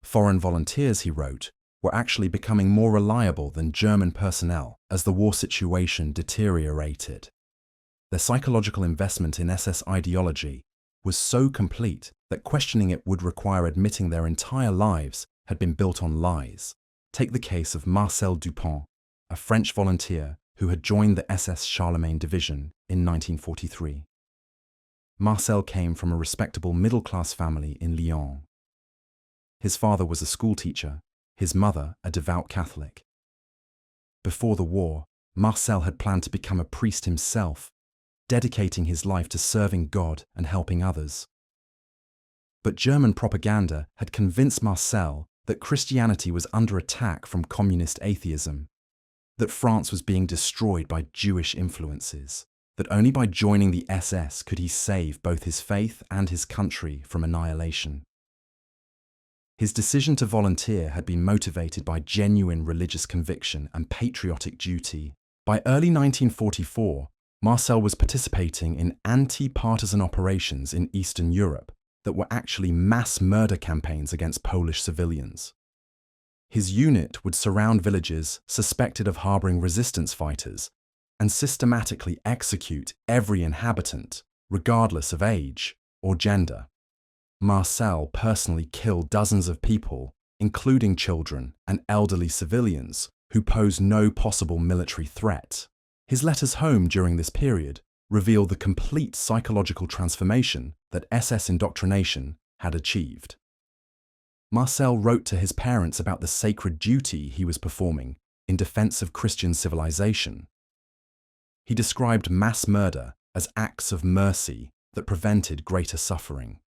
Foreign volunteers, he wrote, were actually becoming more reliable than German personnel as the war situation deteriorated. Their psychological investment in SS ideology was so complete that questioning it would require admitting their entire lives had been built on lies. Take the case of Marcel Dupont, a French volunteer who had joined the SS Charlemagne division in 1943. Marcel came from a respectable middle-class family in Lyon. His father was a schoolteacher, his mother a devout Catholic. Before the war, Marcel had planned to become a priest himself, dedicating his life to serving God and helping others. But German propaganda had convinced Marcel that Christianity was under attack from communist atheism, that France was being destroyed by Jewish influences, that only by joining the SS could he save both his faith and his country from annihilation. His decision to volunteer had been motivated by genuine religious conviction and patriotic duty. By early 1944, Marcel was participating in anti-partisan operations in Eastern Europe that were actually mass murder campaigns against Polish civilians. His unit would surround villages suspected of harboring resistance fighters and systematically execute every inhabitant, regardless of age or gender. Marcel personally killed dozens of people, including children and elderly civilians who posed no possible military threat. His letters home during this period reveal the complete psychological transformation that SS indoctrination had achieved. Marcel wrote to his parents about the sacred duty he was performing in defense of Christian civilization. He described mass murder as acts of mercy that prevented greater suffering.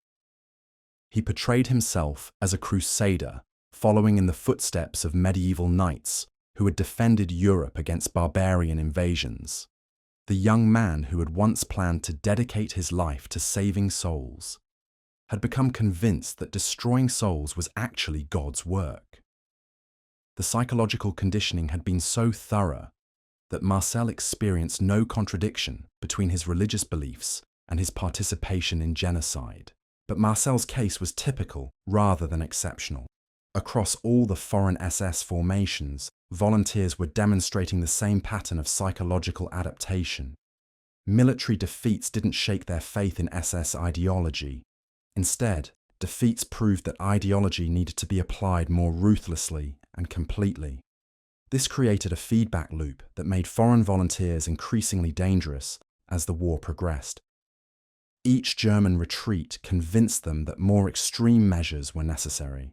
He portrayed himself as a crusader, following in the footsteps of medieval knights who had defended Europe against barbarian invasions. The young man who had once planned to dedicate his life to saving souls had become convinced that destroying souls was actually God's work. The psychological conditioning had been so thorough that Marcel experienced no contradiction between his religious beliefs and his participation in genocide. But Marcel's case was typical rather than exceptional. Across all the foreign SS formations, volunteers were demonstrating the same pattern of psychological adaptation. Military defeats didn't shake their faith in SS ideology. Instead, defeats proved that ideology needed to be applied more ruthlessly and completely. This created a feedback loop that made foreign volunteers increasingly dangerous as the war progressed. Each German retreat convinced them that more extreme measures were necessary.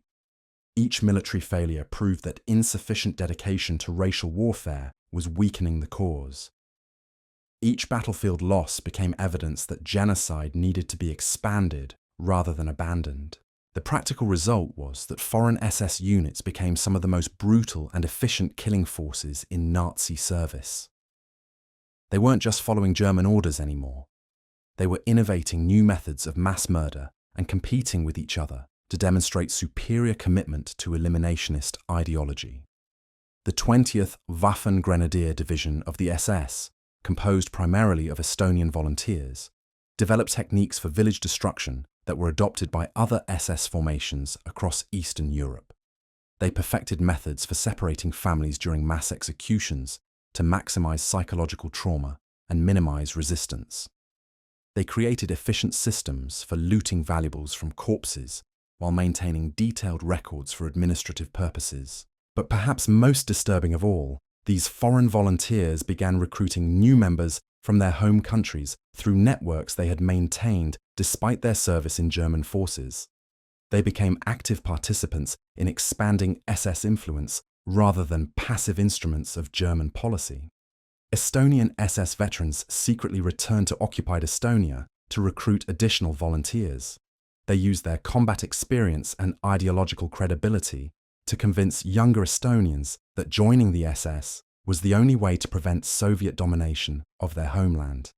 Each military failure proved that insufficient dedication to racial warfare was weakening the cause. Each battlefield loss became evidence that genocide needed to be expanded rather than abandoned. The practical result was that foreign SS units became some of the most brutal and efficient killing forces in Nazi service. They weren't just following German orders anymore. They were innovating new methods of mass murder and competing with each other to demonstrate superior commitment to eliminationist ideology. The 20th Waffen Grenadier Division of the SS, composed primarily of Estonian volunteers, developed techniques for village destruction that were adopted by other SS formations across Eastern Europe. They perfected methods for separating families during mass executions to maximize psychological trauma and minimize resistance. They created efficient systems for looting valuables from corpses while maintaining detailed records for administrative purposes. But perhaps most disturbing of all, these foreign volunteers began recruiting new members from their home countries through networks they had maintained despite their service in German forces. They became active participants in expanding SS influence rather than passive instruments of German policy. Estonian SS veterans secretly returned to occupied Estonia to recruit additional volunteers. They used their combat experience and ideological credibility to convince younger Estonians that joining the SS was the only way to prevent Soviet domination of their homeland.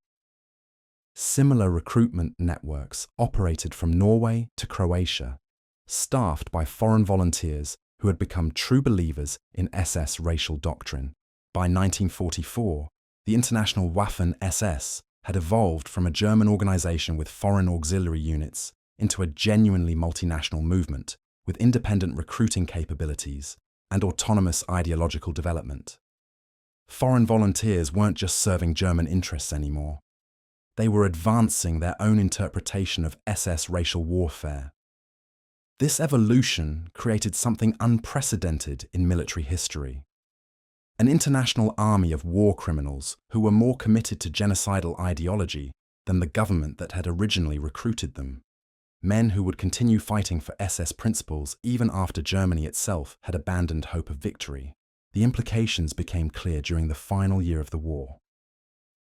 Similar recruitment networks operated from Norway to Croatia, staffed by foreign volunteers who had become true believers in SS racial doctrine. By 1944, the international Waffen SS had evolved from a German organization with foreign auxiliary units into a genuinely multinational movement with independent recruiting capabilities and autonomous ideological development. Foreign volunteers weren't just serving German interests anymore. They were advancing their own interpretation of SS racial warfare. This evolution created something unprecedented in military history. An international army of war criminals who were more committed to genocidal ideology than the government that had originally recruited them. Men who would continue fighting for SS principles even after Germany itself had abandoned hope of victory. The implications became clear during the final year of the war.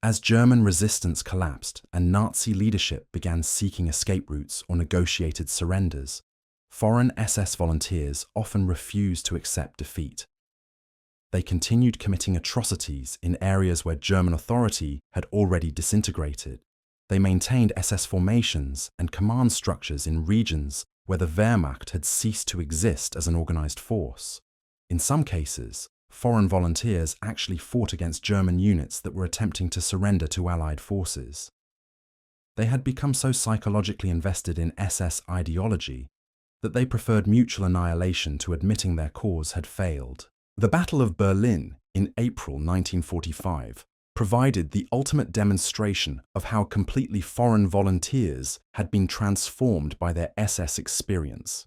As German resistance collapsed and Nazi leadership began seeking escape routes or negotiated surrenders, foreign SS volunteers often refused to accept defeat. They continued committing atrocities in areas where German authority had already disintegrated. They maintained SS formations and command structures in regions where the Wehrmacht had ceased to exist as an organized force. In some cases, foreign volunteers actually fought against German units that were attempting to surrender to Allied forces. They had become so psychologically invested in SS ideology that they preferred mutual annihilation to admitting their cause had failed. The Battle of Berlin in April 1945 provided the ultimate demonstration of how completely foreign volunteers had been transformed by their SS experience.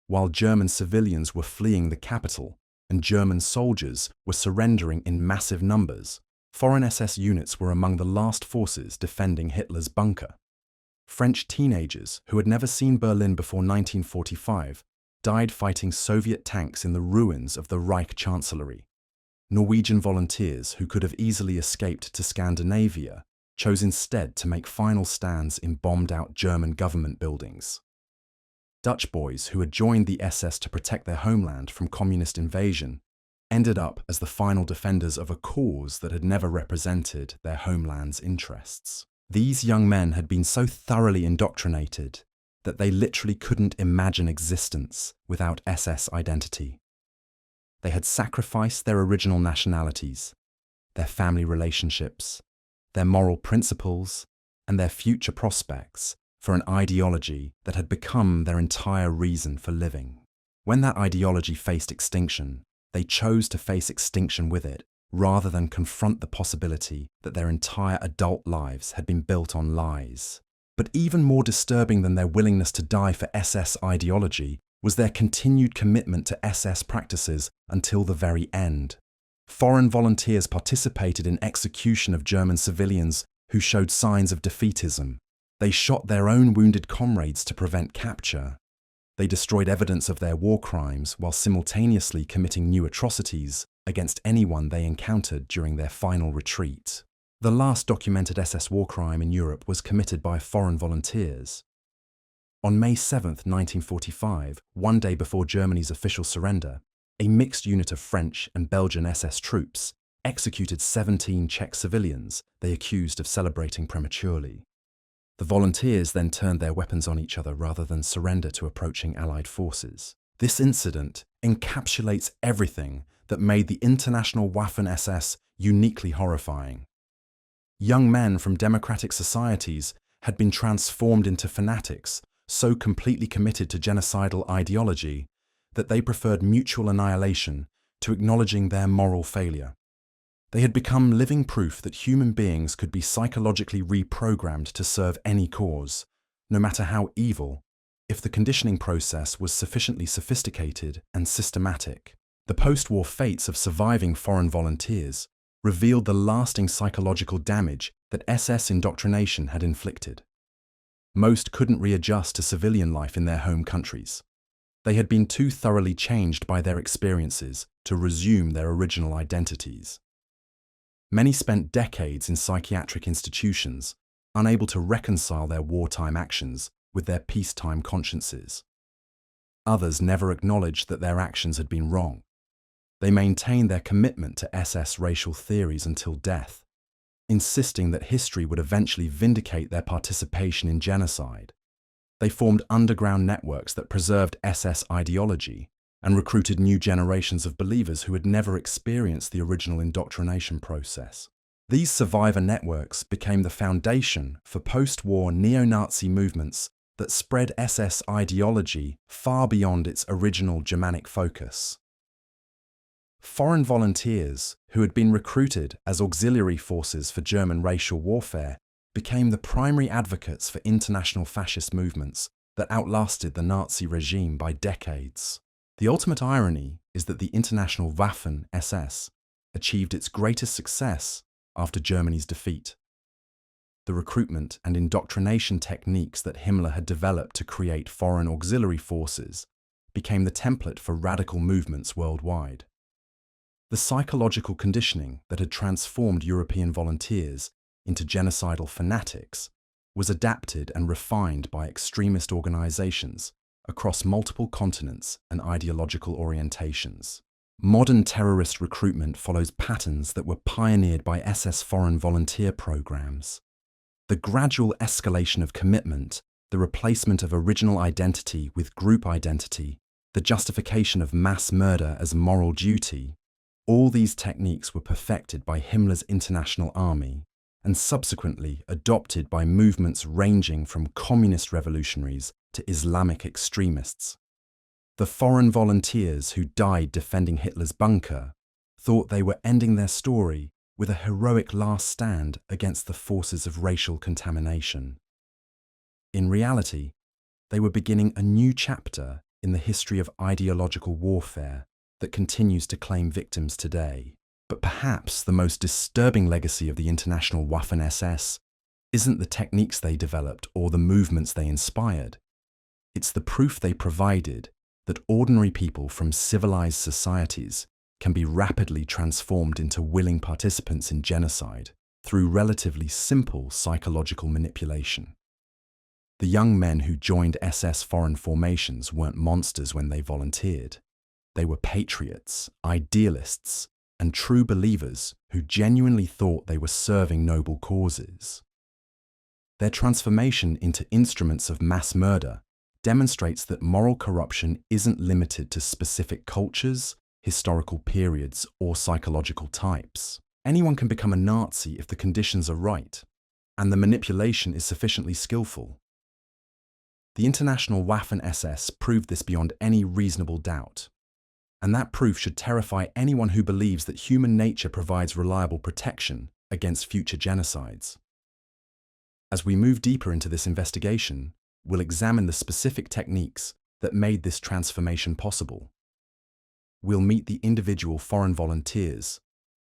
While German civilians were fleeing the capital and German soldiers were surrendering in massive numbers, foreign SS units were among the last forces defending Hitler's bunker. French teenagers who had never seen Berlin before 1945 died fighting Soviet tanks in the ruins of the Reich Chancellery. Norwegian volunteers who could have easily escaped to Scandinavia chose instead to make final stands in bombed-out German government buildings. Dutch boys who had joined the SS to protect their homeland from communist invasion ended up as the final defenders of a cause that had never represented their homeland's interests. These young men had been so thoroughly indoctrinated that they literally couldn't imagine existence without SS identity. They had sacrificed their original nationalities, their family relationships, their moral principles, and their future prospects for an ideology that had become their entire reason for living. When that ideology faced extinction, they chose to face extinction with it, rather than confront the possibility that their entire adult lives had been built on lies. But even more disturbing than their willingness to die for SS ideology was their continued commitment to SS practices until the very end. Foreign volunteers participated in execution of German civilians who showed signs of defeatism. They shot their own wounded comrades to prevent capture. They destroyed evidence of their war crimes while simultaneously committing new atrocities against anyone they encountered during their final retreat. The last documented SS war crime in Europe was committed by foreign volunteers. On May 7, 1945, one day before Germany's official surrender, a mixed unit of French and Belgian SS troops executed 17 Czech civilians they accused of celebrating prematurely. The volunteers then turned their weapons on each other rather than surrender to approaching Allied forces. This incident encapsulates everything that made the international Waffen SS uniquely horrifying. Young men from democratic societies had been transformed into fanatics, so completely committed to genocidal ideology that they preferred mutual annihilation to acknowledging their moral failure. They had become living proof that human beings could be psychologically reprogrammed to serve any cause, no matter how evil, if the conditioning process was sufficiently sophisticated and systematic. The post-war fates of surviving foreign volunteers revealed the lasting psychological damage that SS indoctrination had inflicted. Most couldn't readjust to civilian life in their home countries. They had been too thoroughly changed by their experiences to resume their original identities. Many spent decades in psychiatric institutions, unable to reconcile their wartime actions with their peacetime consciences. Others never acknowledged that their actions had been wrong. They maintained their commitment to SS racial theories until death, insisting that history would eventually vindicate their participation in genocide. They formed underground networks that preserved SS ideology and recruited new generations of believers who had never experienced the original indoctrination process. These survivor networks became the foundation for post-war neo-Nazi movements that spread SS ideology far beyond its original Germanic focus. Foreign volunteers, who had been recruited as auxiliary forces for German racial warfare, became the primary advocates for international fascist movements that outlasted the Nazi regime by decades. The ultimate irony is that the international Waffen SS achieved its greatest success after Germany's defeat. The recruitment and indoctrination techniques that Himmler had developed to create foreign auxiliary forces became the template for radical movements worldwide. The psychological conditioning that had transformed European volunteers into genocidal fanatics was adapted and refined by extremist organizations across multiple continents and ideological orientations. Modern terrorist recruitment follows patterns that were pioneered by SS foreign volunteer programs. The gradual escalation of commitment, the replacement of original identity with group identity, the justification of mass murder as moral duty, all these techniques were perfected by Himmler's international army and subsequently adopted by movements ranging from communist revolutionaries to Islamic extremists. The foreign volunteers who died defending Hitler's bunker thought they were ending their story with a heroic last stand against the forces of racial contamination. In reality, they were beginning a new chapter in the history of ideological warfare that continues to claim victims today. But perhaps the most disturbing legacy of the international Waffen SS isn't the techniques they developed or the movements they inspired. It's the proof they provided that ordinary people from civilized societies can be rapidly transformed into willing participants in genocide through relatively simple psychological manipulation. The young men who joined SS foreign formations weren't monsters when they volunteered. They were patriots, idealists, and true believers who genuinely thought they were serving noble causes. Their transformation into instruments of mass murder demonstrates that moral corruption isn't limited to specific cultures, historical periods, or psychological types. Anyone can become a Nazi if the conditions are right, and the manipulation is sufficiently skillful. The international Waffen SS proved this beyond any reasonable doubt, and that proof should terrify anyone who believes that human nature provides reliable protection against future genocides. As we move deeper into this investigation, we'll examine the specific techniques that made this transformation possible. We'll meet the individual foreign volunteers,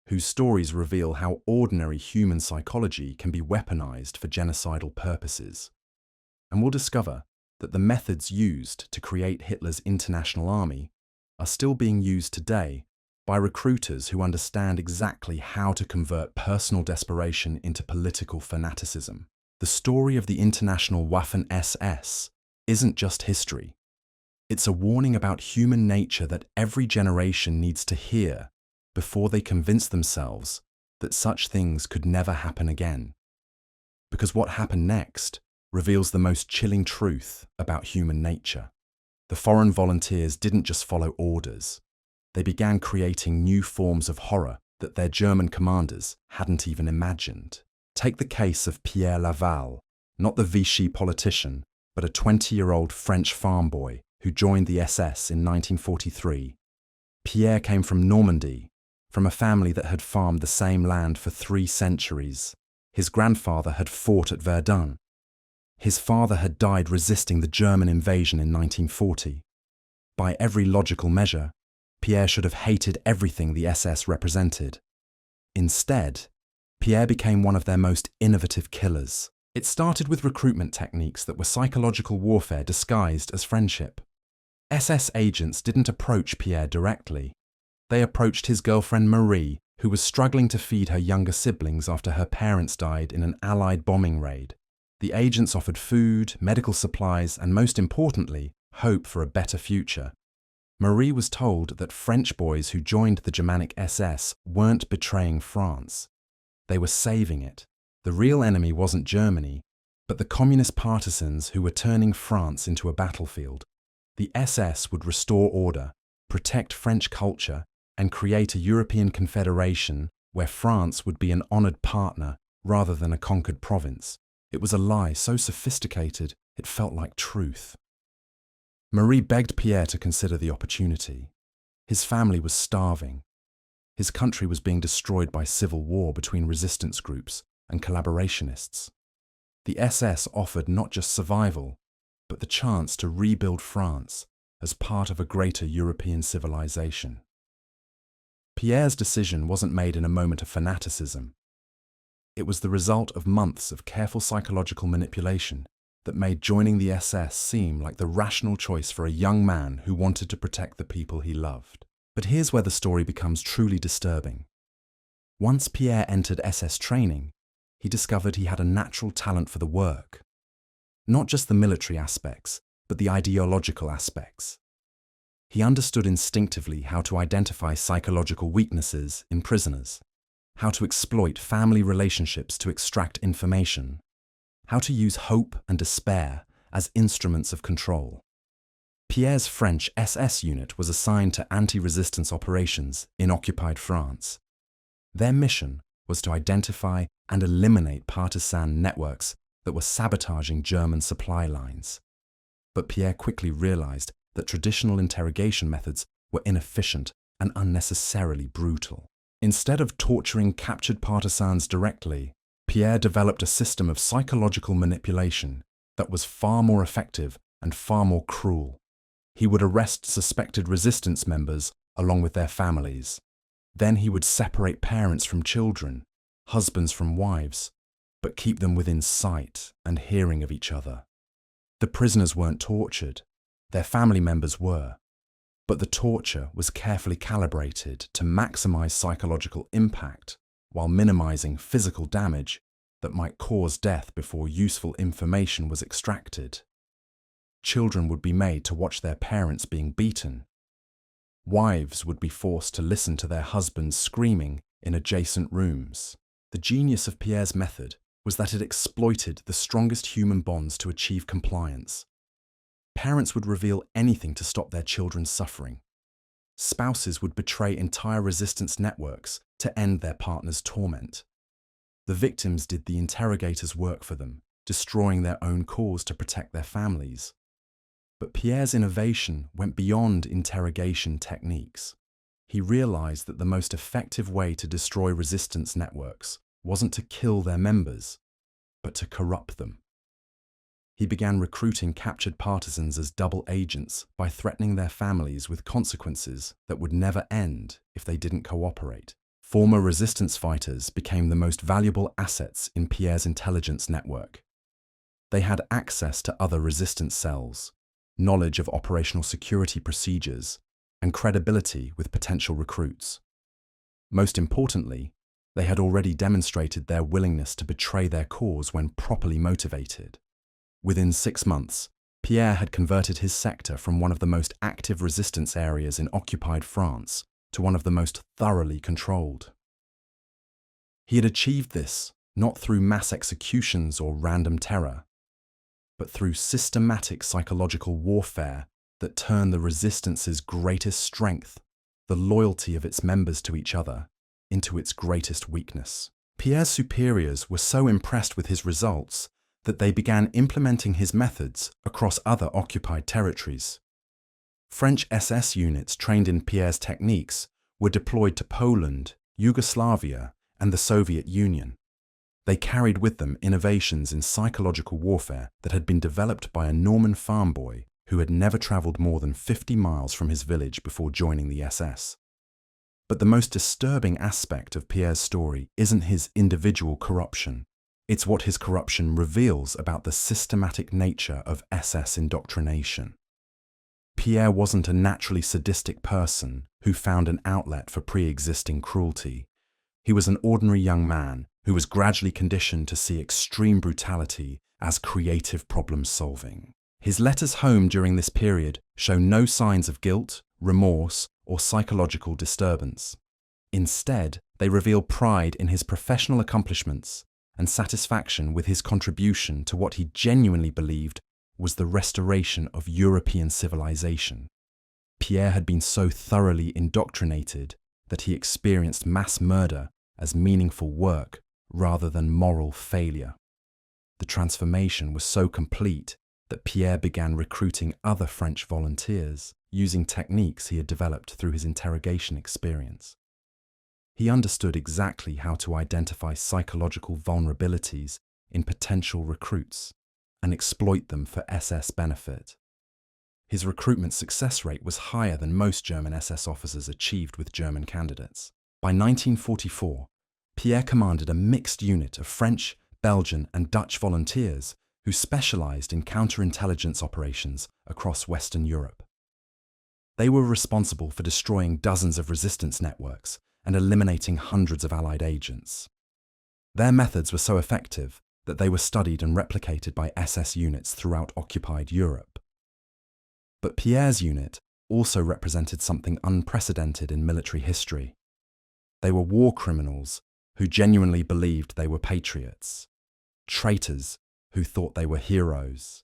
whose stories reveal how ordinary human psychology can be weaponized for genocidal purposes. And we'll discover that the methods used to create Hitler's international army are still being used today by recruiters who understand exactly how to convert personal desperation into political fanaticism. The story of the international Waffen SS isn't just history. It's a warning about human nature that every generation needs to hear before they convince themselves that such things could never happen again. Because what happened next reveals the most chilling truth about human nature. The foreign volunteers didn't just follow orders. They began creating new forms of horror that their German commanders hadn't even imagined. Take the case of Pierre Laval, not the Vichy politician, but a 20-year-old French farm boy who joined the SS in 1943. Pierre came from Normandy, from a family that had farmed the same land for 3 centuries. His grandfather had fought at Verdun. His father had died resisting the German invasion in 1940. By every logical measure, Pierre should have hated everything the SS represented. Instead, Pierre became one of their most innovative killers. It started with recruitment techniques that were psychological warfare disguised as friendship. SS agents didn't approach Pierre directly. They approached his girlfriend Marie, who was struggling to feed her younger siblings after her parents died in an Allied bombing raid. The agents offered food, medical supplies, and most importantly, hope for a better future. Marie was told that French boys who joined the Germanic SS weren't betraying France. They were saving it. The real enemy wasn't Germany, but the communist partisans who were turning France into a battlefield. The SS would restore order, protect French culture, and create a European confederation where France would be an honoured partner rather than a conquered province. It was a lie so sophisticated it felt like truth. Marie begged Pierre to consider the opportunity. His family was starving. His country was being destroyed by civil war between resistance groups and collaborationists. The SS offered not just survival, but the chance to rebuild France as part of a greater European civilization. Pierre's decision wasn't made in a moment of fanaticism. It was the result of months of careful psychological manipulation that made joining the SS seem like the rational choice for a young man who wanted to protect the people he loved. But here's where the story becomes truly disturbing. Once Pierre entered SS training, he discovered he had a natural talent for the work. Not just the military aspects, but the ideological aspects. He understood instinctively how to identify psychological weaknesses in prisoners, how to exploit family relationships to extract information, how to use hope and despair as instruments of control. Pierre's French SS unit was assigned to anti-resistance operations in occupied France. Their mission was to identify and eliminate partisan networks that were sabotaging German supply lines. But Pierre quickly realized that traditional interrogation methods were inefficient and unnecessarily brutal. Instead of torturing captured partisans directly, Pierre developed a system of psychological manipulation that was far more effective and far more cruel. He would arrest suspected resistance members along with their families. Then he would separate parents from children, husbands from wives, but keep them within sight and hearing of each other. The prisoners weren't tortured, their family members were, but the torture was carefully calibrated to maximize psychological impact while minimizing physical damage that might cause death before useful information was extracted. Children would be made to watch their parents being beaten. Wives would be forced to listen to their husbands screaming in adjacent rooms. The genius of Pierre's method was that it exploited the strongest human bonds to achieve compliance. Parents would reveal anything to stop their children's suffering. Spouses would betray entire resistance networks to end their partner's torment. The victims did the interrogators' work for them, destroying their own cause to protect their families. But Pierre's innovation went beyond interrogation techniques. He realized that the most effective way to destroy resistance networks wasn't to kill their members, but to corrupt them. He began recruiting captured partisans as double agents by threatening their families with consequences that would never end if they didn't cooperate. Former resistance fighters became the most valuable assets in Pierre's intelligence network. They had access to other resistance cells, knowledge of operational security procedures, and credibility with potential recruits. Most importantly, they had already demonstrated their willingness to betray their cause when properly motivated. Within 6 months, Pierre had converted his sector from one of the most active resistance areas in occupied France to one of the most thoroughly controlled. He had achieved this not through mass executions or random terror, but through systematic psychological warfare that turned the resistance's greatest strength, the loyalty of its members to each other, into its greatest weakness. Pierre's superiors were so impressed with his results that they began implementing his methods across other occupied territories. French SS units trained in Pierre's techniques were deployed to Poland, Yugoslavia, and the Soviet Union. They carried with them innovations in psychological warfare that had been developed by a Norman farm boy who had never traveled more than 50 miles from his village before joining the SS. But the most disturbing aspect of Pierre's story isn't his individual corruption. It's what his corruption reveals about the systematic nature of SS indoctrination. Pierre wasn't a naturally sadistic person who found an outlet for pre-existing cruelty. He was an ordinary young man who was gradually conditioned to see extreme brutality as creative problem-solving. His letters home during this period show no signs of guilt, remorse, or psychological disturbance. Instead, they reveal pride in his professional accomplishments and satisfaction with his contribution to what he genuinely believed was the restoration of European civilization. Pierre had been so thoroughly indoctrinated that he experienced mass murder as meaningful work rather than moral failure. The transformation was so complete that Pierre began recruiting other French volunteers using techniques he had developed through his interrogation experience. He understood exactly how to identify psychological vulnerabilities in potential recruits and exploit them for SS benefit. His recruitment success rate was higher than most German SS officers achieved with German candidates. By 1944, Pierre commanded a mixed unit of French, Belgian, and Dutch volunteers who specialized in counterintelligence operations across Western Europe. They were responsible for destroying dozens of resistance networks and eliminating hundreds of Allied agents. Their methods were so effective that they were studied and replicated by SS units throughout occupied Europe. But Pierre's unit also represented something unprecedented in military history. They were war criminals who genuinely believed they were patriots, traitors who thought they were heroes,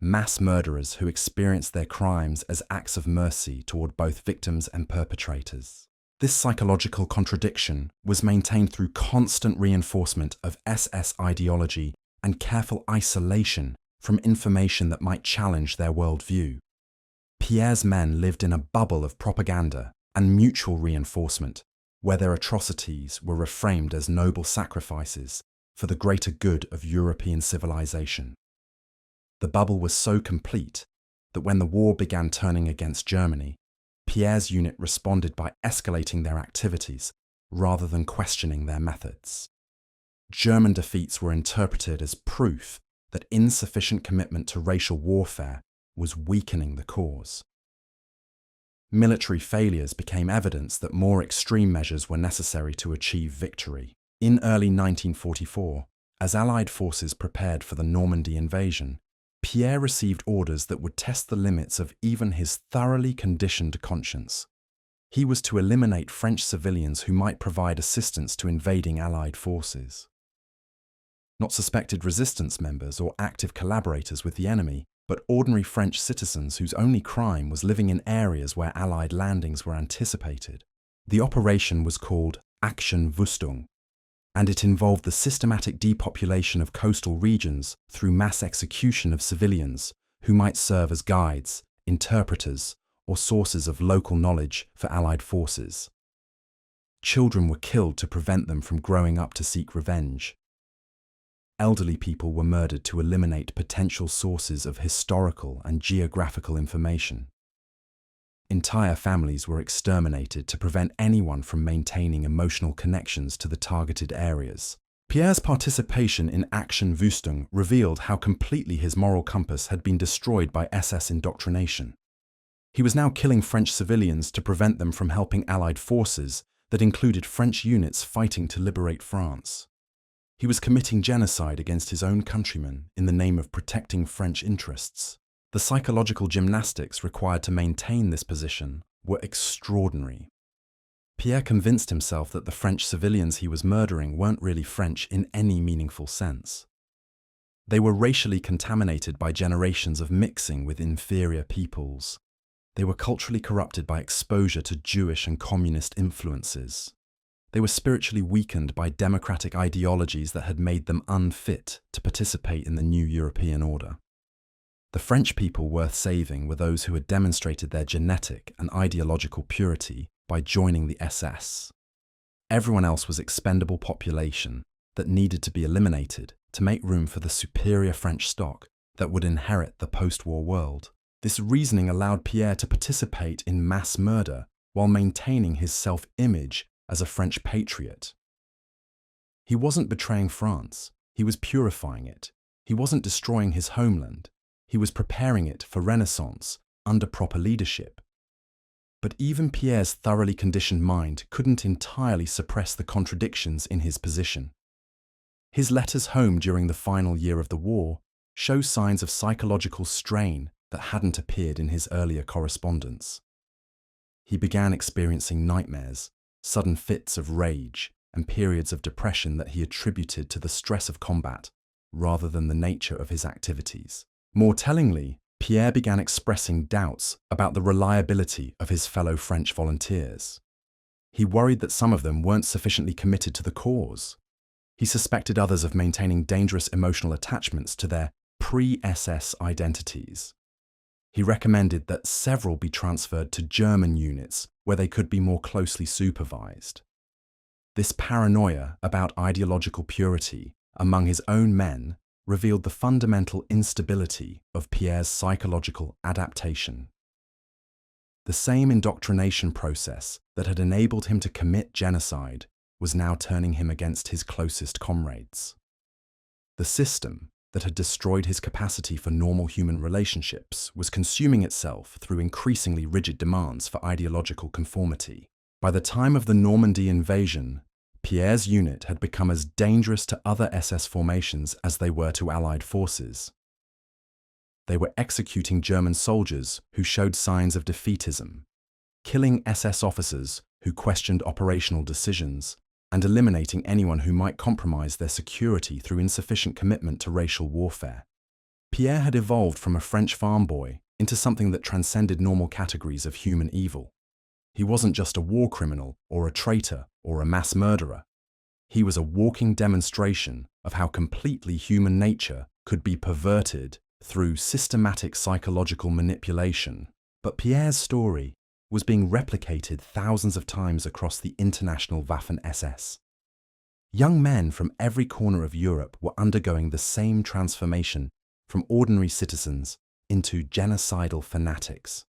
mass murderers who experienced their crimes as acts of mercy toward both victims and perpetrators. This psychological contradiction was maintained through constant reinforcement of SS ideology and careful isolation from information that might challenge their worldview. Pierre's men lived in a bubble of propaganda and mutual reinforcement, where their atrocities were reframed as noble sacrifices for the greater good of European civilization. The bubble was so complete that when the war began turning against Germany, Pierre's unit responded by escalating their activities rather than questioning their methods. German defeats were interpreted as proof that insufficient commitment to racial warfare was weakening the cause. Military failures became evidence that more extreme measures were necessary to achieve victory. In early 1944, as Allied forces prepared for the Normandy invasion, Pierre received orders that would test the limits of even his thoroughly conditioned conscience. He was to eliminate French civilians who might provide assistance to invading Allied forces. Not suspected resistance members or active collaborators with the enemy, but ordinary French citizens whose only crime was living in areas where Allied landings were anticipated. The operation was called Action Wüstung, and it involved the systematic depopulation of coastal regions through mass execution of civilians who might serve as guides, interpreters, or sources of local knowledge for Allied forces. Children were killed to prevent them from growing up to seek revenge. Elderly people were murdered to eliminate potential sources of historical and geographical information. Entire families were exterminated to prevent anyone from maintaining emotional connections to the targeted areas. Pierre's participation in Action Wüstung revealed how completely his moral compass had been destroyed by SS indoctrination. He was now killing French civilians to prevent them from helping Allied forces that included French units fighting to liberate France. He was committing genocide against his own countrymen in the name of protecting French interests. The psychological gymnastics required to maintain this position were extraordinary. Pierre convinced himself that the French civilians he was murdering weren't really French in any meaningful sense. They were racially contaminated by generations of mixing with inferior peoples. They were culturally corrupted by exposure to Jewish and communist influences. They were spiritually weakened by democratic ideologies that had made them unfit to participate in the new European order. The French people worth saving were those who had demonstrated their genetic and ideological purity by joining the SS. Everyone else was expendable population that needed to be eliminated to make room for the superior French stock that would inherit the post-war world. This reasoning allowed Pierre to participate in mass murder while maintaining his self-image as a French patriot. He wasn't betraying France, he was purifying it. He wasn't destroying his homeland, he was preparing it for Renaissance under proper leadership. But even Pierre's thoroughly conditioned mind couldn't entirely suppress the contradictions in his position. His letters home during the final year of the war show signs of psychological strain that hadn't appeared in his earlier correspondence. He began experiencing nightmares, sudden fits of rage, and periods of depression that he attributed to the stress of combat rather than the nature of his activities. More tellingly, Pierre began expressing doubts about the reliability of his fellow French volunteers. He worried that some of them weren't sufficiently committed to the cause. He suspected others of maintaining dangerous emotional attachments to their pre-SS identities. He recommended that several be transferred to German units where they could be more closely supervised. This paranoia about ideological purity among his own men revealed the fundamental instability of Pierre's psychological adaptation. The same indoctrination process that had enabled him to commit genocide was now turning him against his closest comrades. The system that had destroyed his capacity for normal human relationships was consuming itself through increasingly rigid demands for ideological conformity. By the time of the Normandy invasion, Pierre's unit had become as dangerous to other SS formations as they were to Allied forces. They were executing German soldiers who showed signs of defeatism, killing SS officers who questioned operational decisions, and eliminating anyone who might compromise their security through insufficient commitment to racial warfare. Pierre had evolved from a French farm boy into something that transcended normal categories of human evil. He wasn't just a war criminal or a traitor or a mass murderer. He was a walking demonstration of how completely human nature could be perverted through systematic psychological manipulation. But Pierre's story was being replicated thousands of times across the international Waffen SS. Young men from every corner of Europe were undergoing the same transformation from ordinary citizens into genocidal fanatics.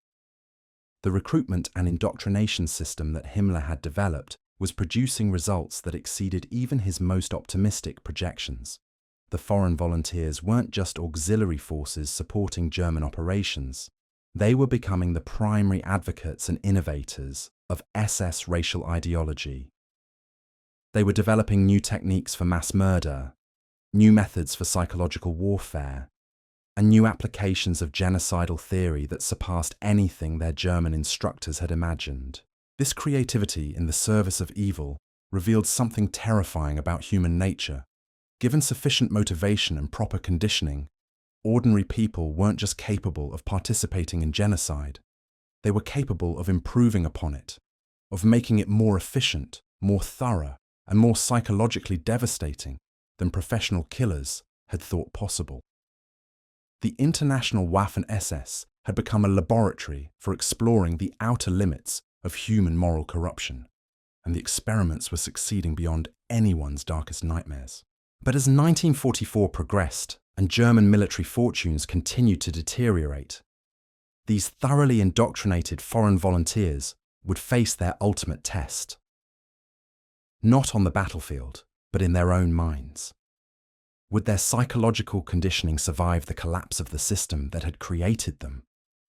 The recruitment and indoctrination system that Himmler had developed was producing results that exceeded even his most optimistic projections. The foreign volunteers weren't just auxiliary forces supporting German operations. They were becoming the primary advocates and innovators of SS racial ideology. They were developing new techniques for mass murder, new methods for psychological warfare, and new applications of genocidal theory that surpassed anything their German instructors had imagined. This creativity in the service of evil revealed something terrifying about human nature. Given sufficient motivation and proper conditioning, ordinary people weren't just capable of participating in genocide, they were capable of improving upon it, of making it more efficient, more thorough, and more psychologically devastating than professional killers had thought possible. The International Waffen SS had become a laboratory for exploring the outer limits of human moral corruption, and the experiments were succeeding beyond anyone's darkest nightmares. But as 1944 progressed and German military fortunes continued to deteriorate, these thoroughly indoctrinated foreign volunteers would face their ultimate test. Not on the battlefield, but in their own minds. Would their psychological conditioning survive the collapse of the system that had created them?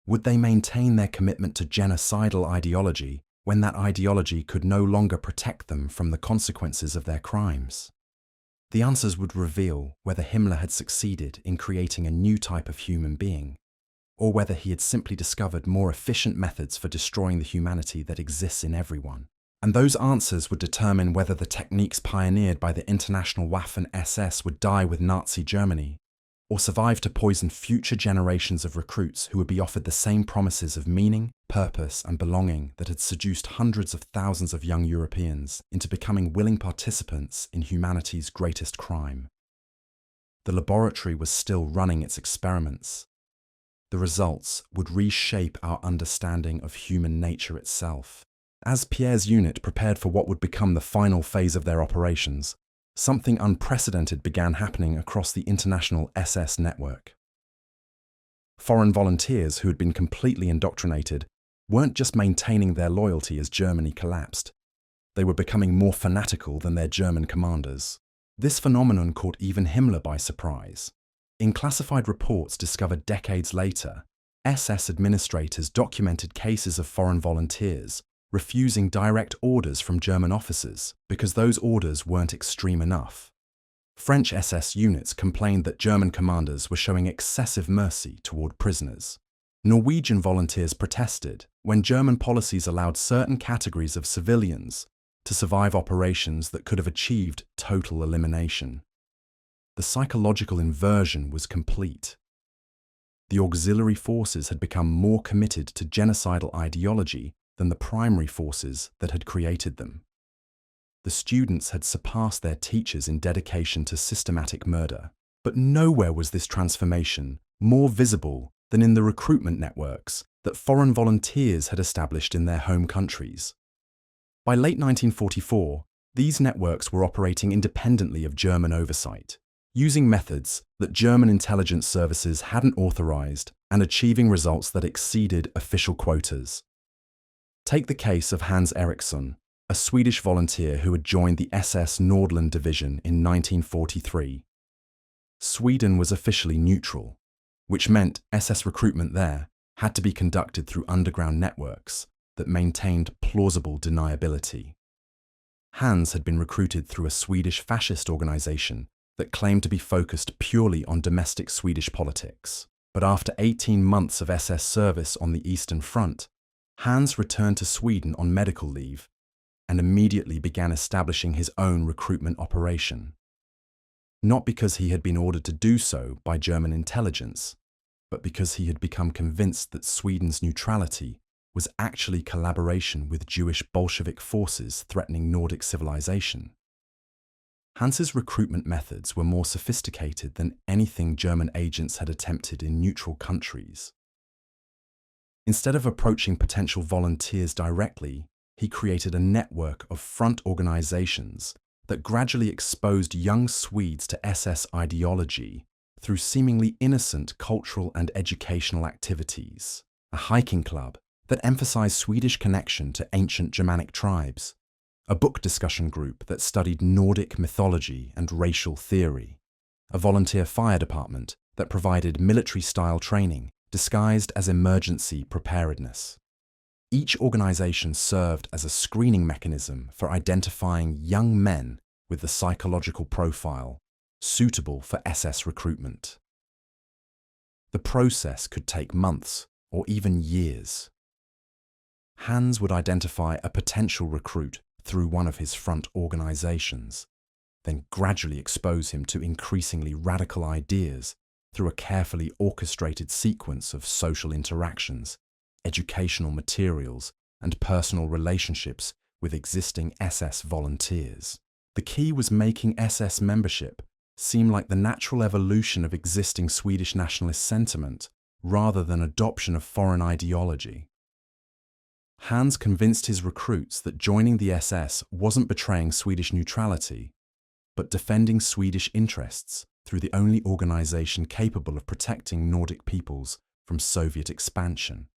Would they maintain their commitment to genocidal ideology when that ideology could no longer protect them from the consequences of their crimes? The answers would reveal whether Himmler had succeeded in creating a new type of human being, or whether he had simply discovered more efficient methods for destroying the humanity that exists in everyone. And those answers would determine whether the techniques pioneered by the International Waffen SS would die with Nazi Germany, or survive to poison future generations of recruits who would be offered the same promises of meaning, purpose, and belonging that had seduced hundreds of thousands of young Europeans into becoming willing participants in humanity's greatest crime. The laboratory was still running its experiments. The results would reshape our understanding of human nature itself. As Pierre's unit prepared for what would become the final phase of their operations, something unprecedented began happening across the international SS network. Foreign volunteers who had been completely indoctrinated weren't just maintaining their loyalty as Germany collapsed. They were becoming more fanatical than their German commanders. This phenomenon caught even Himmler by surprise. In classified reports discovered decades later, SS administrators documented cases of foreign volunteers refusing direct orders from German officers because those orders weren't extreme enough. French SS units complained that German commanders were showing excessive mercy toward prisoners. Norwegian volunteers protested when German policies allowed certain categories of civilians to survive operations that could have achieved total elimination. The psychological inversion was complete. The auxiliary forces had become more committed to genocidal ideology than the primary forces that had created them. The students had surpassed their teachers in dedication to systematic murder. But nowhere was this transformation more visible than in the recruitment networks that foreign volunteers had established in their home countries. By late 1944, these networks were operating independently of German oversight, using methods that German intelligence services hadn't authorized and achieving results that exceeded official quotas. Take the case of Hans Eriksson, a Swedish volunteer who had joined the SS Nordland Division in 1943. Sweden was officially neutral, which meant SS recruitment there had to be conducted through underground networks that maintained plausible deniability. Hans had been recruited through a Swedish fascist organization that claimed to be focused purely on domestic Swedish politics. But after 18 months of SS service on the Eastern Front, Hans returned to Sweden on medical leave and immediately began establishing his own recruitment operation. Not because he had been ordered to do so by German intelligence, but because he had become convinced that Sweden's neutrality was actually collaboration with Jewish Bolshevik forces threatening Nordic civilization. Hans's recruitment methods were more sophisticated than anything German agents had attempted in neutral countries. Instead of approaching potential volunteers directly, he created a network of front organizations that gradually exposed young Swedes to SS ideology through seemingly innocent cultural and educational activities. A hiking club that emphasized Swedish connection to ancient Germanic tribes, a book discussion group that studied Nordic mythology and racial theory, a volunteer fire department that provided military-style training disguised as emergency preparedness. Each organization served as a screening mechanism for identifying young men with the psychological profile suitable for SS recruitment. The process could take months or even years. Hans would identify a potential recruit through one of his front organizations, then gradually expose him to increasingly radical ideas through a carefully orchestrated sequence of social interactions, educational materials, and personal relationships with existing SS volunteers. The key was making SS membership seem like the natural evolution of existing Swedish nationalist sentiment rather than adoption of foreign ideology. Hans convinced his recruits that joining the SS wasn't betraying Swedish neutrality, but defending Swedish interests through the only organization capable of protecting Nordic peoples from Soviet expansion.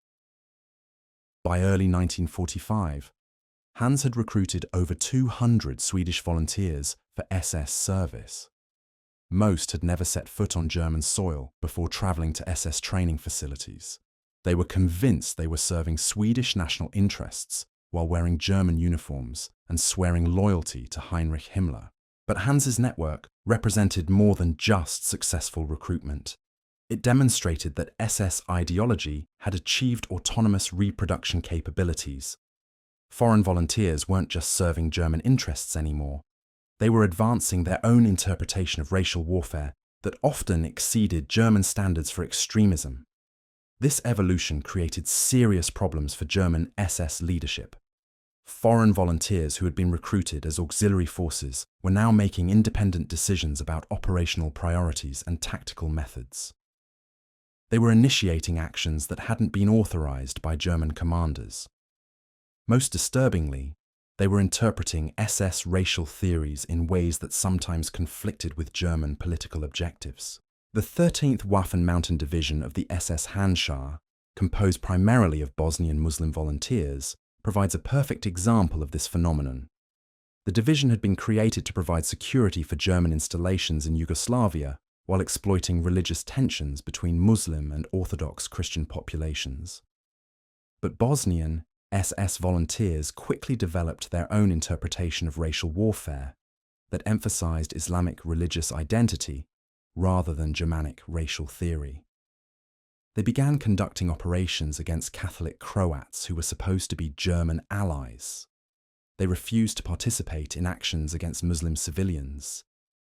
By early 1945, Hans had recruited over 200 Swedish volunteers for SS service. Most had never set foot on German soil before traveling to SS training facilities. They were convinced they were serving Swedish national interests while wearing German uniforms and swearing loyalty to Heinrich Himmler. But Hans's network represented more than just successful recruitment. It demonstrated that SS ideology had achieved autonomous reproduction capabilities. Foreign volunteers weren't just serving German interests anymore. They were advancing their own interpretation of racial warfare that often exceeded German standards for extremism. This evolution created serious problems for German SS leadership. Foreign volunteers who had been recruited as auxiliary forces were now making independent decisions about operational priorities and tactical methods. They were initiating actions that hadn't been authorized by German commanders. Most disturbingly, they were interpreting SS racial theories in ways that sometimes conflicted with German political objectives. The 13th Waffen Mountain Division of the SS Handschar, composed primarily of Bosnian Muslim volunteers, provides a perfect example of this phenomenon. The division had been created to provide security for German installations in Yugoslavia while exploiting religious tensions between Muslim and Orthodox Christian populations. But Bosnian SS volunteers quickly developed their own interpretation of racial warfare that emphasized Islamic religious identity rather than Germanic racial theory. They began conducting operations against Catholic Croats who were supposed to be German allies. They refused to participate in actions against Muslim civilians,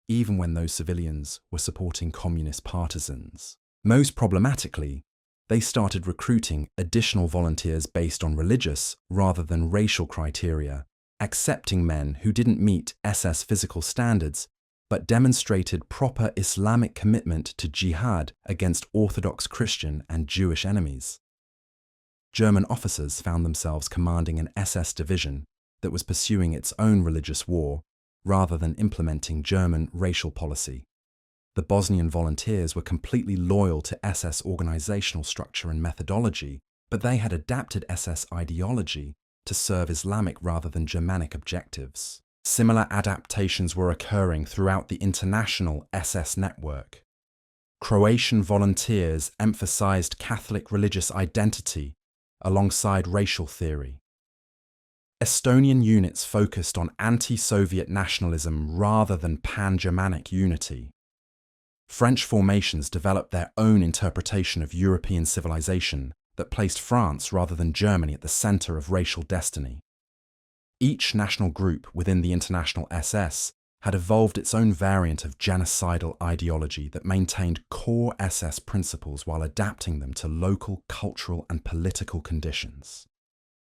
even when those civilians were supporting communist partisans. Most problematically, they started recruiting additional volunteers based on religious rather than racial criteria accepting men who didn't meet SS physical standards but demonstrated proper Islamic commitment to jihad against Orthodox Christian and Jewish enemies. German officers found themselves commanding an SS division that was pursuing its own religious war rather than implementing German racial policy. The Bosnian volunteers were completely loyal to SS organizational structure and methodology, but they had adapted SS ideology to serve Islamic rather than Germanic objectives. Similar adaptations were occurring throughout the international SS network. Croatian volunteers emphasized Catholic religious identity alongside racial theory. Estonian units focused on anti-Soviet nationalism rather than pan-Germanic unity. French formations developed their own interpretation of European civilization that placed France rather than Germany at the center of racial destiny. Each national group within the international SS had evolved its own variant of genocidal ideology that maintained core SS principles while adapting them to local cultural and political conditions.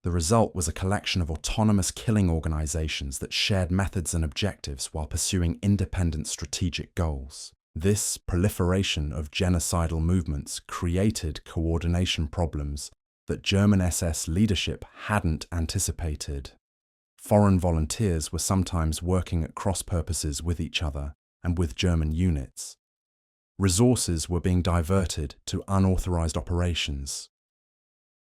The result was a collection of autonomous killing organizations that shared methods and objectives while pursuing independent strategic goals. This proliferation of genocidal movements created coordination problems that German SS leadership hadn't anticipated. Foreign volunteers were sometimes working at cross purposes with each other and with German units. Resources were being diverted to unauthorized operations.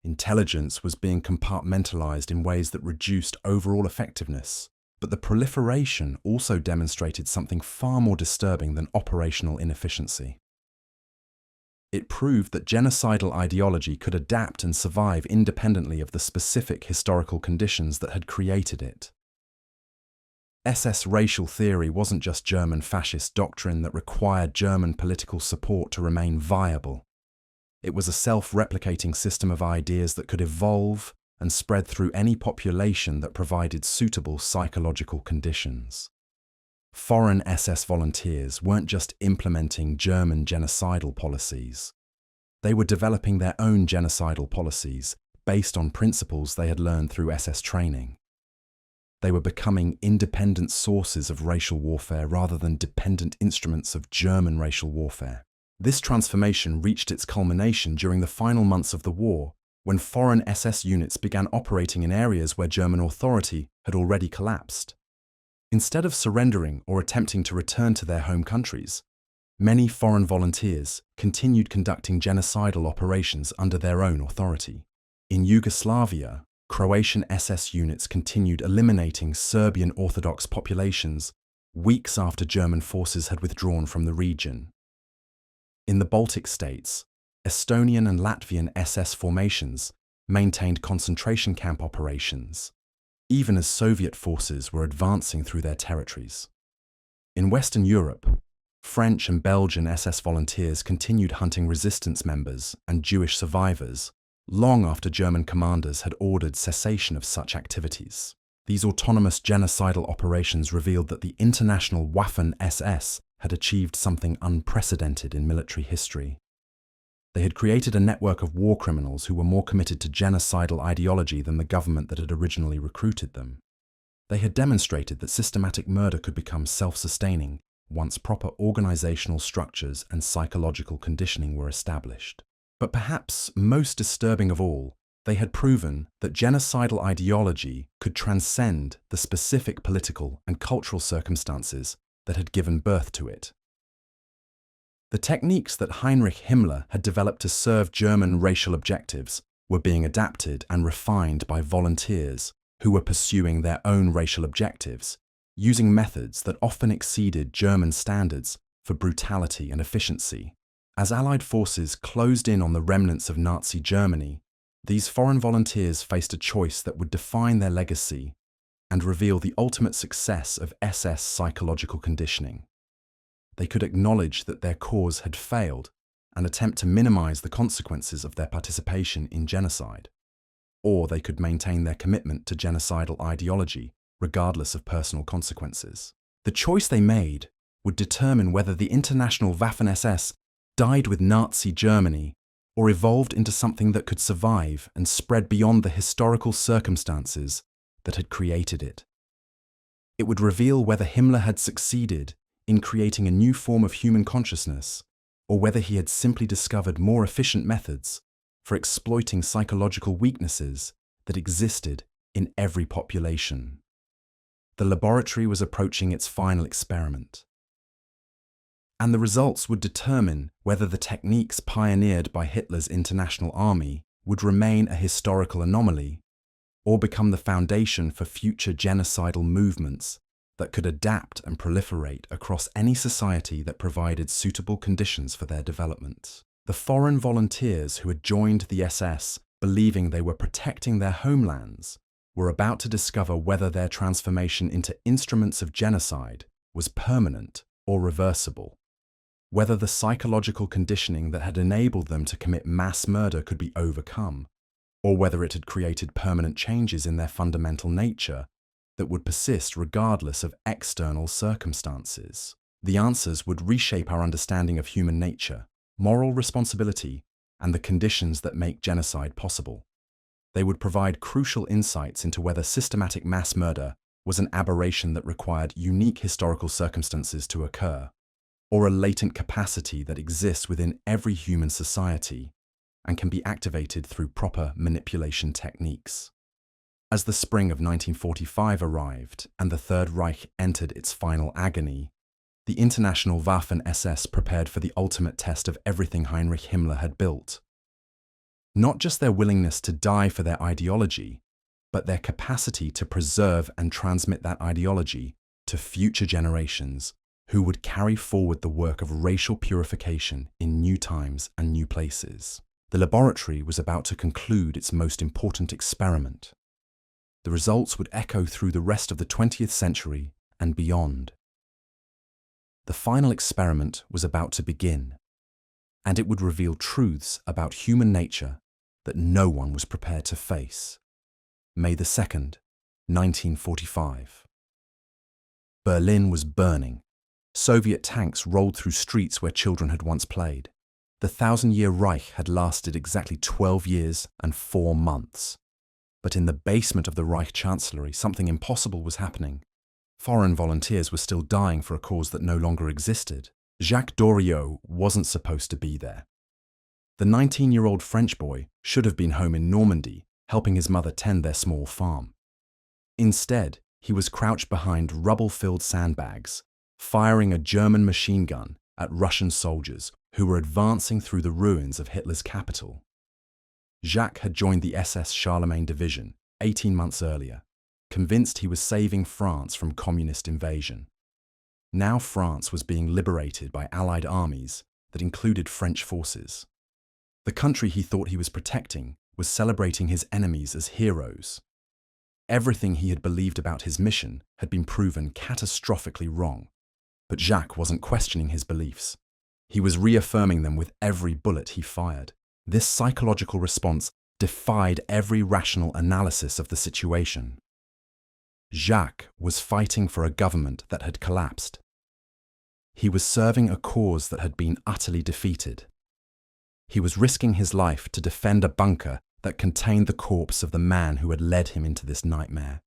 Intelligence was being compartmentalized in ways that reduced overall effectiveness, but the proliferation also demonstrated something far more disturbing than operational inefficiency. It proved that genocidal ideology could adapt and survive independently of the specific historical conditions that had created it. SS racial theory wasn't just German fascist doctrine that required German political support to remain viable. It was a self-replicating system of ideas that could evolve and spread through any population that provided suitable psychological conditions. Foreign SS volunteers weren't just implementing German genocidal policies. They were developing their own genocidal policies based on principles they had learned through SS training. They were becoming independent sources of racial warfare rather than dependent instruments of German racial warfare. This transformation reached its culmination during the final months of the war, when foreign SS units began operating in areas where German authority had already collapsed. Instead of surrendering or attempting to return to their home countries, many foreign volunteers continued conducting genocidal operations under their own authority. In Yugoslavia, Croatian SS units continued eliminating Serbian Orthodox populations weeks after German forces had withdrawn from the region. In the Baltic states, Estonian and Latvian SS formations maintained concentration camp operations, even as Soviet forces were advancing through their territories. In Western Europe, French and Belgian SS volunteers continued hunting resistance members and Jewish survivors long after German commanders had ordered cessation of such activities. These autonomous genocidal operations revealed that the international Waffen SS had achieved something unprecedented in military history. They had created a network of war criminals who were more committed to genocidal ideology than the government that had originally recruited them. They had demonstrated that systematic murder could become self-sustaining once proper organizational structures and psychological conditioning were established. But perhaps most disturbing of all, they had proven that genocidal ideology could transcend the specific political and cultural circumstances that had given birth to it. The techniques that Heinrich Himmler had developed to serve German racial objectives were being adapted and refined by volunteers who were pursuing their own racial objectives, using methods that often exceeded German standards for brutality and efficiency. As Allied forces closed in on the remnants of Nazi Germany, these foreign volunteers faced a choice that would define their legacy and reveal the ultimate success of SS psychological conditioning. They could acknowledge that their cause had failed and attempt to minimize the consequences of their participation in genocide. Or they could maintain their commitment to genocidal ideology, regardless of personal consequences. The choice they made would determine whether the international Waffen-SS died with Nazi Germany or evolved into something that could survive and spread beyond the historical circumstances that had created it. It would reveal whether Himmler had succeeded in creating a new form of human consciousness, or whether he had simply discovered more efficient methods for exploiting psychological weaknesses that existed in every population. The laboratory was approaching its final experiment, and the results would determine whether the techniques pioneered by Hitler's international army would remain a historical anomaly or become the foundation for future genocidal movements that could adapt and proliferate across any society that provided suitable conditions for their development. The foreign volunteers who had joined the SS, believing they were protecting their homelands, were about to discover whether their transformation into instruments of genocide was permanent or reversible, whether the psychological conditioning that had enabled them to commit mass murder could be overcome, or whether it had created permanent changes in their fundamental nature that would persist regardless of external circumstances. The answers would reshape our understanding of human nature, moral responsibility, and the conditions that make genocide possible. They would provide crucial insights into whether systematic mass murder was an aberration that required unique historical circumstances to occur, or a latent capacity that exists within every human society and can be activated through proper manipulation techniques. As the spring of 1945 arrived and the Third Reich entered its final agony, the international Waffen SS prepared for the ultimate test of everything Heinrich Himmler had built. Not just their willingness to die for their ideology, but their capacity to preserve and transmit that ideology to future generations who would carry forward the work of racial purification in new times and new places. The laboratory was about to conclude its most important experiment. The results would echo through the rest of the 20th century and beyond. The final experiment was about to begin, and it would reveal truths about human nature that no one was prepared to face. May 2nd, 1945. Berlin was burning. Soviet tanks rolled through streets where children had once played. The 1,000-year Reich had lasted exactly 12 years and 4 months. But in the basement of the Reich Chancellery, something impossible was happening. Foreign volunteers were still dying for a cause that no longer existed. Jacques Doriot wasn't supposed to be there. The 19-year-old French boy should have been home in Normandy, helping his mother tend their small farm. Instead, he was crouched behind rubble-filled sandbags, firing a German machine gun at Russian soldiers who were advancing through the ruins of Hitler's capital. Jacques had joined the SS Charlemagne division 18 months earlier, convinced he was saving France from communist invasion. Now France was being liberated by Allied armies that included French forces. The country he thought he was protecting was celebrating his enemies as heroes. Everything he had believed about his mission had been proven catastrophically wrong, but Jacques wasn't questioning his beliefs. He was reaffirming them with every bullet he fired. This psychological response defied every rational analysis of the situation. Jacques was fighting for a government that had collapsed. He was serving a cause that had been utterly defeated. He was risking his life to defend a bunker that contained the corpse of the man who had led him into this nightmare.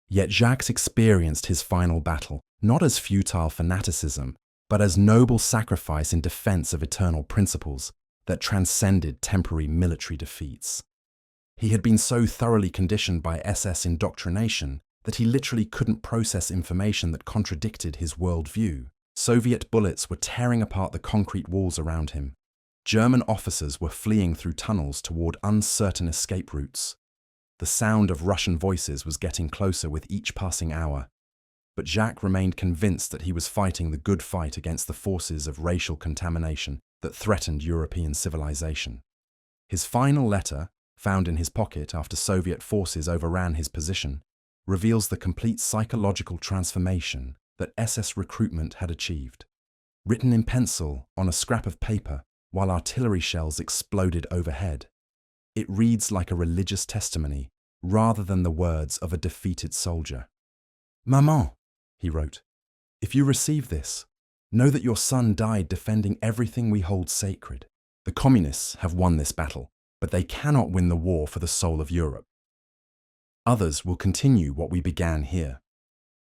Yet Jacques experienced his final battle not as futile fanaticism, but as noble sacrifice in defense of eternal principles that transcended temporary military defeats. He had been so thoroughly conditioned by SS indoctrination that he literally couldn't process information that contradicted his worldview. Soviet bullets were tearing apart the concrete walls around him. German officers were fleeing through tunnels toward uncertain escape routes. The sound of Russian voices was getting closer with each passing hour. But Jacques remained convinced that he was fighting the good fight against the forces of racial contamination that threatened European civilization. His final letter, found in his pocket after Soviet forces overran his position, reveals the complete psychological transformation that SS recruitment had achieved. Written in pencil on a scrap of paper while artillery shells exploded overhead, it reads like a religious testimony rather than the words of a defeated soldier. "Maman," he wrote, "if you receive this, know that your son died defending everything we hold sacred. The communists have won this battle, but they cannot win the war for the soul of Europe. Others will continue what we began here.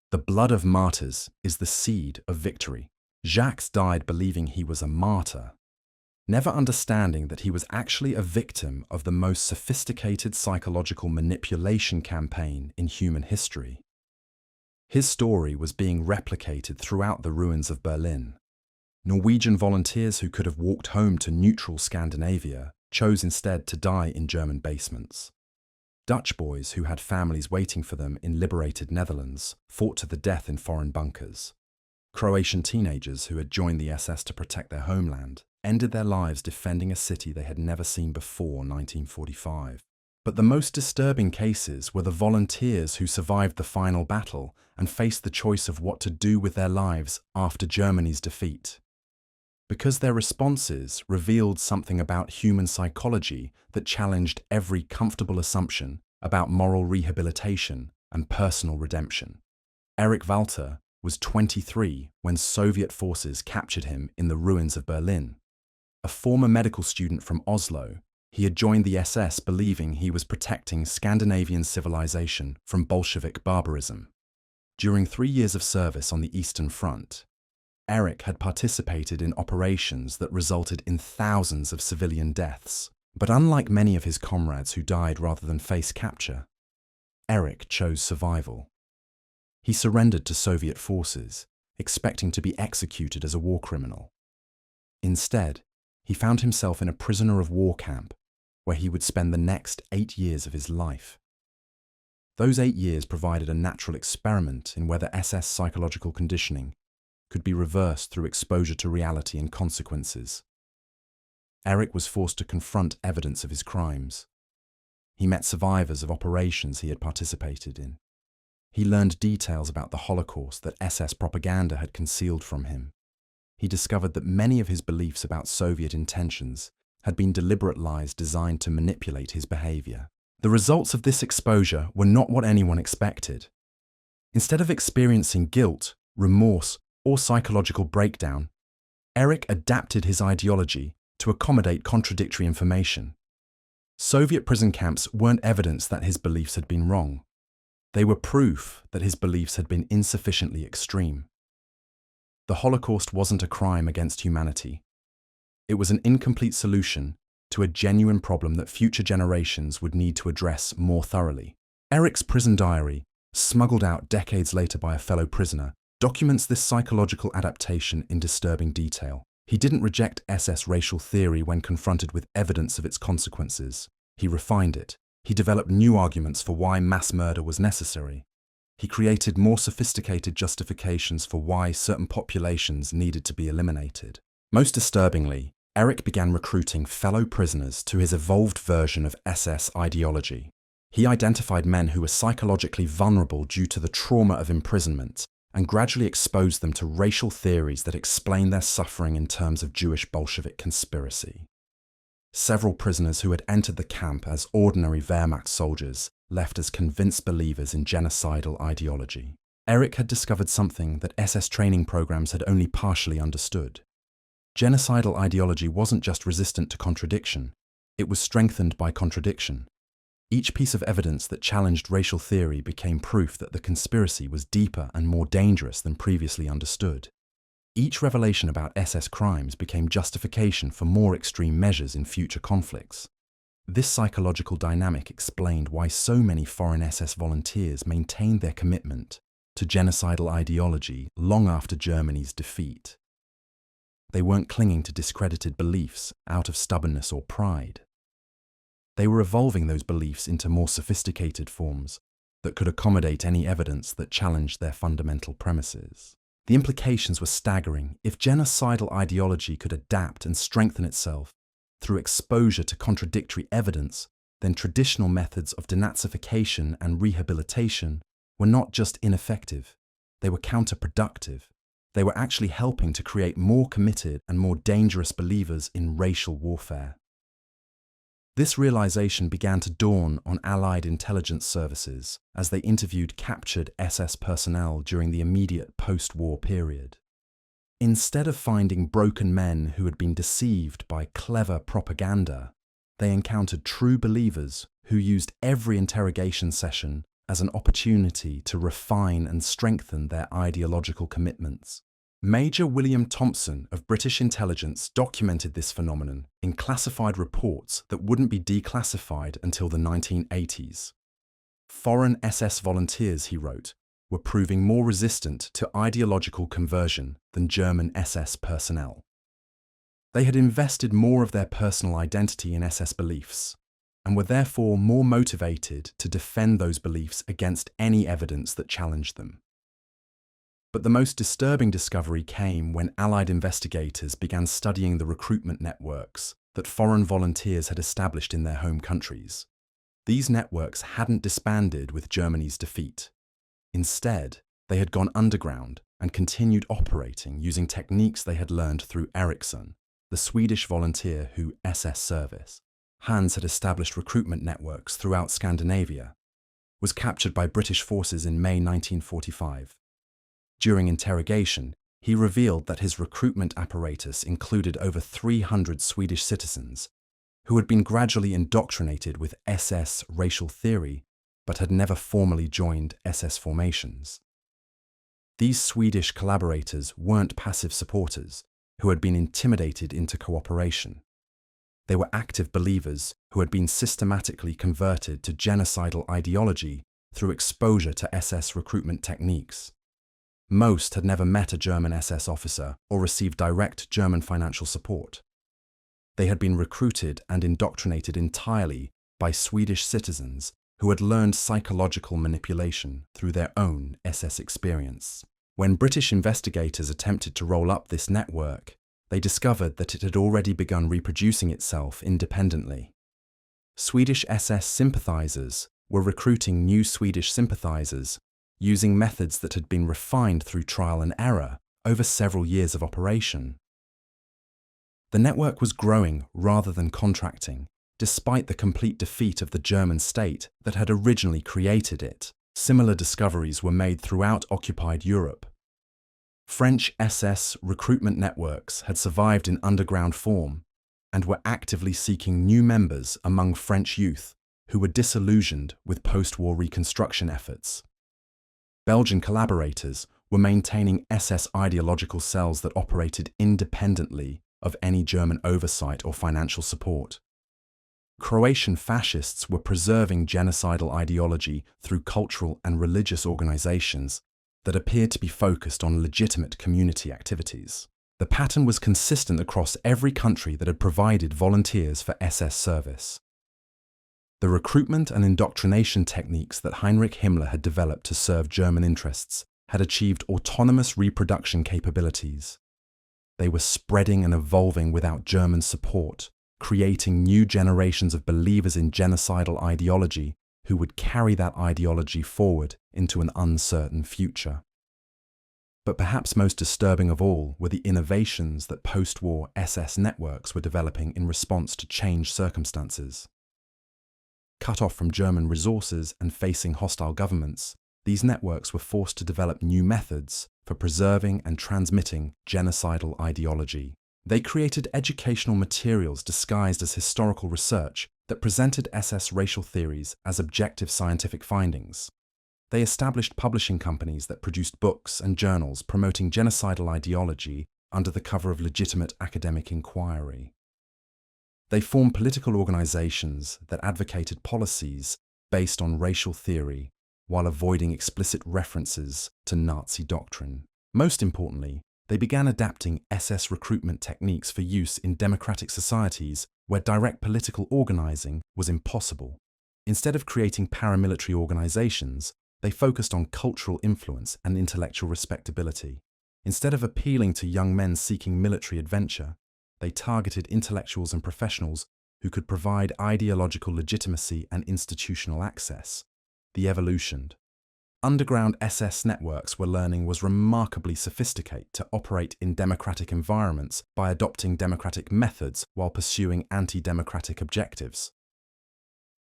The blood of martyrs is the seed of victory. Jacques died believing he was a martyr, never understanding that he was actually a victim of the most sophisticated psychological manipulation campaign in human history. His story was being replicated throughout the ruins of Berlin. Norwegian volunteers who could have walked home to neutral Scandinavia chose instead to die in German basements. Dutch boys who had families waiting for them in liberated Netherlands fought to the death in foreign bunkers. Croatian teenagers who had joined the SS to protect their homeland ended their lives defending a city they had never seen before 1945. But the most disturbing cases were the volunteers who survived the final battle and faced the choice of what to do with their lives after Germany's defeat. Because their responses revealed something about human psychology that challenged every comfortable assumption about moral rehabilitation and personal redemption. Erich Walter was 23 when Soviet forces captured him in the ruins of Berlin. A former medical student from Oslo, he had joined the SS believing he was protecting Scandinavian civilization from Bolshevik barbarism. During 3 years of service on the Eastern Front, Erich had participated in operations that resulted in thousands of civilian deaths. But unlike many of his comrades who died rather than face capture, Erich chose survival. He surrendered to Soviet forces, expecting to be executed as a war criminal. Instead, he found himself in a prisoner of war camp, where he would spend the next 8 years of his life. Those 8 years provided a natural experiment in whether SS psychological conditioning could be reversed through exposure to reality and consequences. Erich was forced to confront evidence of his crimes. He met survivors of operations he had participated in. He learned details about the Holocaust that SS propaganda had concealed from him. He discovered that many of his beliefs about Soviet intentions had been deliberate lies designed to manipulate his behavior. The results of this exposure were not what anyone expected. Instead of experiencing guilt, remorse, or psychological breakdown, Erich adapted his ideology to accommodate contradictory information. Soviet prison camps weren't evidence that his beliefs had been wrong. They were proof that his beliefs had been insufficiently extreme. The Holocaust wasn't a crime against humanity. It was an incomplete solution to a genuine problem that future generations would need to address more thoroughly. Erich's prison diary, smuggled out decades later by a fellow prisoner, documents this psychological adaptation in disturbing detail. He didn't reject SS racial theory when confronted with evidence of its consequences. He refined it. He developed new arguments for why mass murder was necessary. He created more sophisticated justifications for why certain populations needed to be eliminated. Most disturbingly, Erich began recruiting fellow prisoners to his evolved version of SS ideology. He identified men who were psychologically vulnerable due to the trauma of imprisonment and gradually exposed them to racial theories that explain their suffering in terms of Jewish Bolshevik conspiracy. Several prisoners who had entered the camp as ordinary Wehrmacht soldiers left as convinced believers in genocidal ideology. Erich had discovered something that SS training programs had only partially understood. Genocidal ideology wasn't just resistant to contradiction, it was strengthened by contradiction. Each piece of evidence that challenged racial theory became proof that the conspiracy was deeper and more dangerous than previously understood. Each revelation about SS crimes became justification for more extreme measures in future conflicts. This psychological dynamic explained why so many foreign SS volunteers maintained their commitment to genocidal ideology long after Germany's defeat. They weren't clinging to discredited beliefs out of stubbornness or pride. They were evolving those beliefs into more sophisticated forms that could accommodate any evidence that challenged their fundamental premises. The implications were staggering. If genocidal ideology could adapt and strengthen itself through exposure to contradictory evidence, then traditional methods of denazification and rehabilitation were not just ineffective, they were counterproductive. They were actually helping to create more committed and more dangerous believers in racial warfare. This realization began to dawn on Allied intelligence services as they interviewed captured SS personnel during the immediate post-war period. Instead of finding broken men who had been deceived by clever propaganda, they encountered true believers who used every interrogation session as an opportunity to refine and strengthen their ideological commitments. Major William Thompson of British intelligence documented this phenomenon in classified reports that wouldn't be declassified until the 1980s. Foreign SS volunteers, he wrote, were proving more resistant to ideological conversion than German SS personnel. They had invested more of their personal identity in SS beliefs, and were therefore more motivated to defend those beliefs against any evidence that challenged them. But the most disturbing discovery came when Allied investigators began studying the recruitment networks that foreign volunteers had established in their home countries. These networks hadn't disbanded with Germany's defeat. Instead, they had gone underground and continued operating using techniques they had learned through Eriksson, the Swedish volunteer who SS service. Hans had established recruitment networks throughout Scandinavia, was captured by British forces in May 1945. During interrogation, he revealed that his recruitment apparatus included over 300 Swedish citizens who had been gradually indoctrinated with SS racial theory but had never formally joined SS formations. These Swedish collaborators weren't passive supporters who had been intimidated into cooperation. They were active believers who had been systematically converted to genocidal ideology through exposure to SS recruitment techniques. Most had never met a German SS officer or received direct German financial support. They had been recruited and indoctrinated entirely by Swedish citizens who had learned psychological manipulation through their own SS experience. When British investigators attempted to roll up this network, they discovered that it had already begun reproducing itself independently. Swedish SS sympathizers were recruiting new Swedish sympathizers using methods that had been refined through trial and error over several years of operation. The network was growing rather than contracting, despite the complete defeat of the German state that had originally created it. Similar discoveries were made throughout occupied Europe. French SS recruitment networks had survived in underground form and were actively seeking new members among French youth who were disillusioned with post-war reconstruction efforts. Belgian collaborators were maintaining SS ideological cells that operated independently of any German oversight or financial support. Croatian fascists were preserving genocidal ideology through cultural and religious organizations that appeared to be focused on legitimate community activities. The pattern was consistent across every country that had provided volunteers for SS service. The recruitment and indoctrination techniques that Heinrich Himmler had developed to serve German interests had achieved autonomous reproduction capabilities. They were spreading and evolving without German support, creating new generations of believers in genocidal ideology who would carry that ideology forward into an uncertain future. But perhaps most disturbing of all were the innovations that post-war SS networks were developing in response to changed circumstances. Cut off from German resources and facing hostile governments, these networks were forced to develop new methods for preserving and transmitting genocidal ideology. They created educational materials disguised as historical research that presented SS racial theories as objective scientific findings. They established publishing companies that produced books and journals promoting genocidal ideology under the cover of legitimate academic inquiry. They formed political organizations that advocated policies based on racial theory while avoiding explicit references to Nazi doctrine. Most importantly, they began adapting SS recruitment techniques for use in democratic societies where direct political organizing was impossible. Instead of creating paramilitary organizations, they focused on cultural influence and intellectual respectability. Instead of appealing to young men seeking military adventure, they targeted intellectuals and professionals who could provide ideological legitimacy and institutional access. The evolution. Underground SS networks were learning was remarkably sophisticated to operate in democratic environments by adopting democratic methods while pursuing anti-democratic objectives.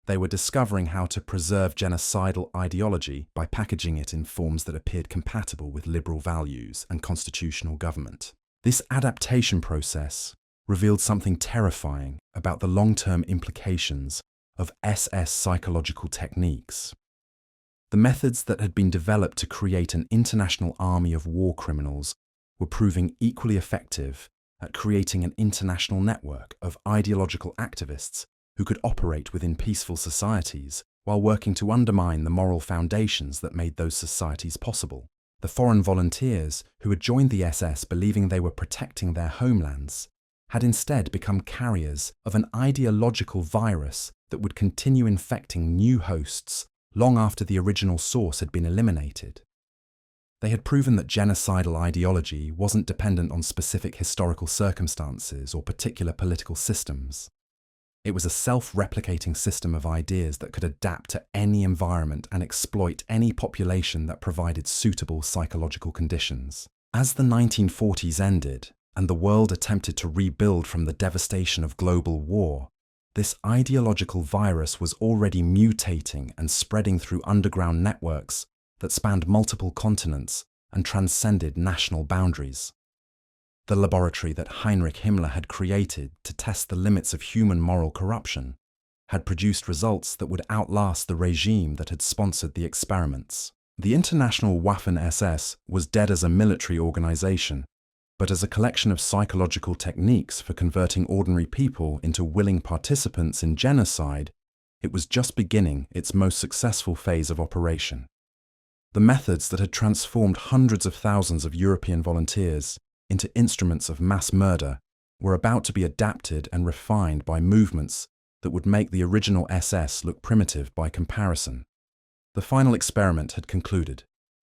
They were discovering how to preserve genocidal ideology by packaging it in forms that appeared compatible with liberal values and constitutional government. This adaptation process revealed something terrifying about the long-term implications of SS psychological techniques. The methods that had been developed to create an international army of war criminals were proving equally effective at creating an international network of ideological activists who could operate within peaceful societies while working to undermine the moral foundations that made those societies possible. The foreign volunteers, who had joined the SS believing they were protecting their homelands, had instead become carriers of an ideological virus that would continue infecting new hosts long after the original source had been eliminated. They had proven that genocidal ideology wasn't dependent on specific historical circumstances or particular political systems. It was a self-replicating system of ideas that could adapt to any environment and exploit any population that provided suitable psychological conditions. As the 1940s ended and the world attempted to rebuild from the devastation of global war, this ideological virus was already mutating and spreading through underground networks that spanned multiple continents and transcended national boundaries. The laboratory that Heinrich Himmler had created to test the limits of human moral corruption had produced results that would outlast the regime that had sponsored the experiments. The international Waffen SS was dead as a military organization, but as a collection of psychological techniques for converting ordinary people into willing participants in genocide, it was just beginning its most successful phase of operation. The methods that had transformed hundreds of thousands of European volunteers into instruments of mass murder were about to be adapted and refined by movements that would make the original SS look primitive by comparison. The final experiment had concluded.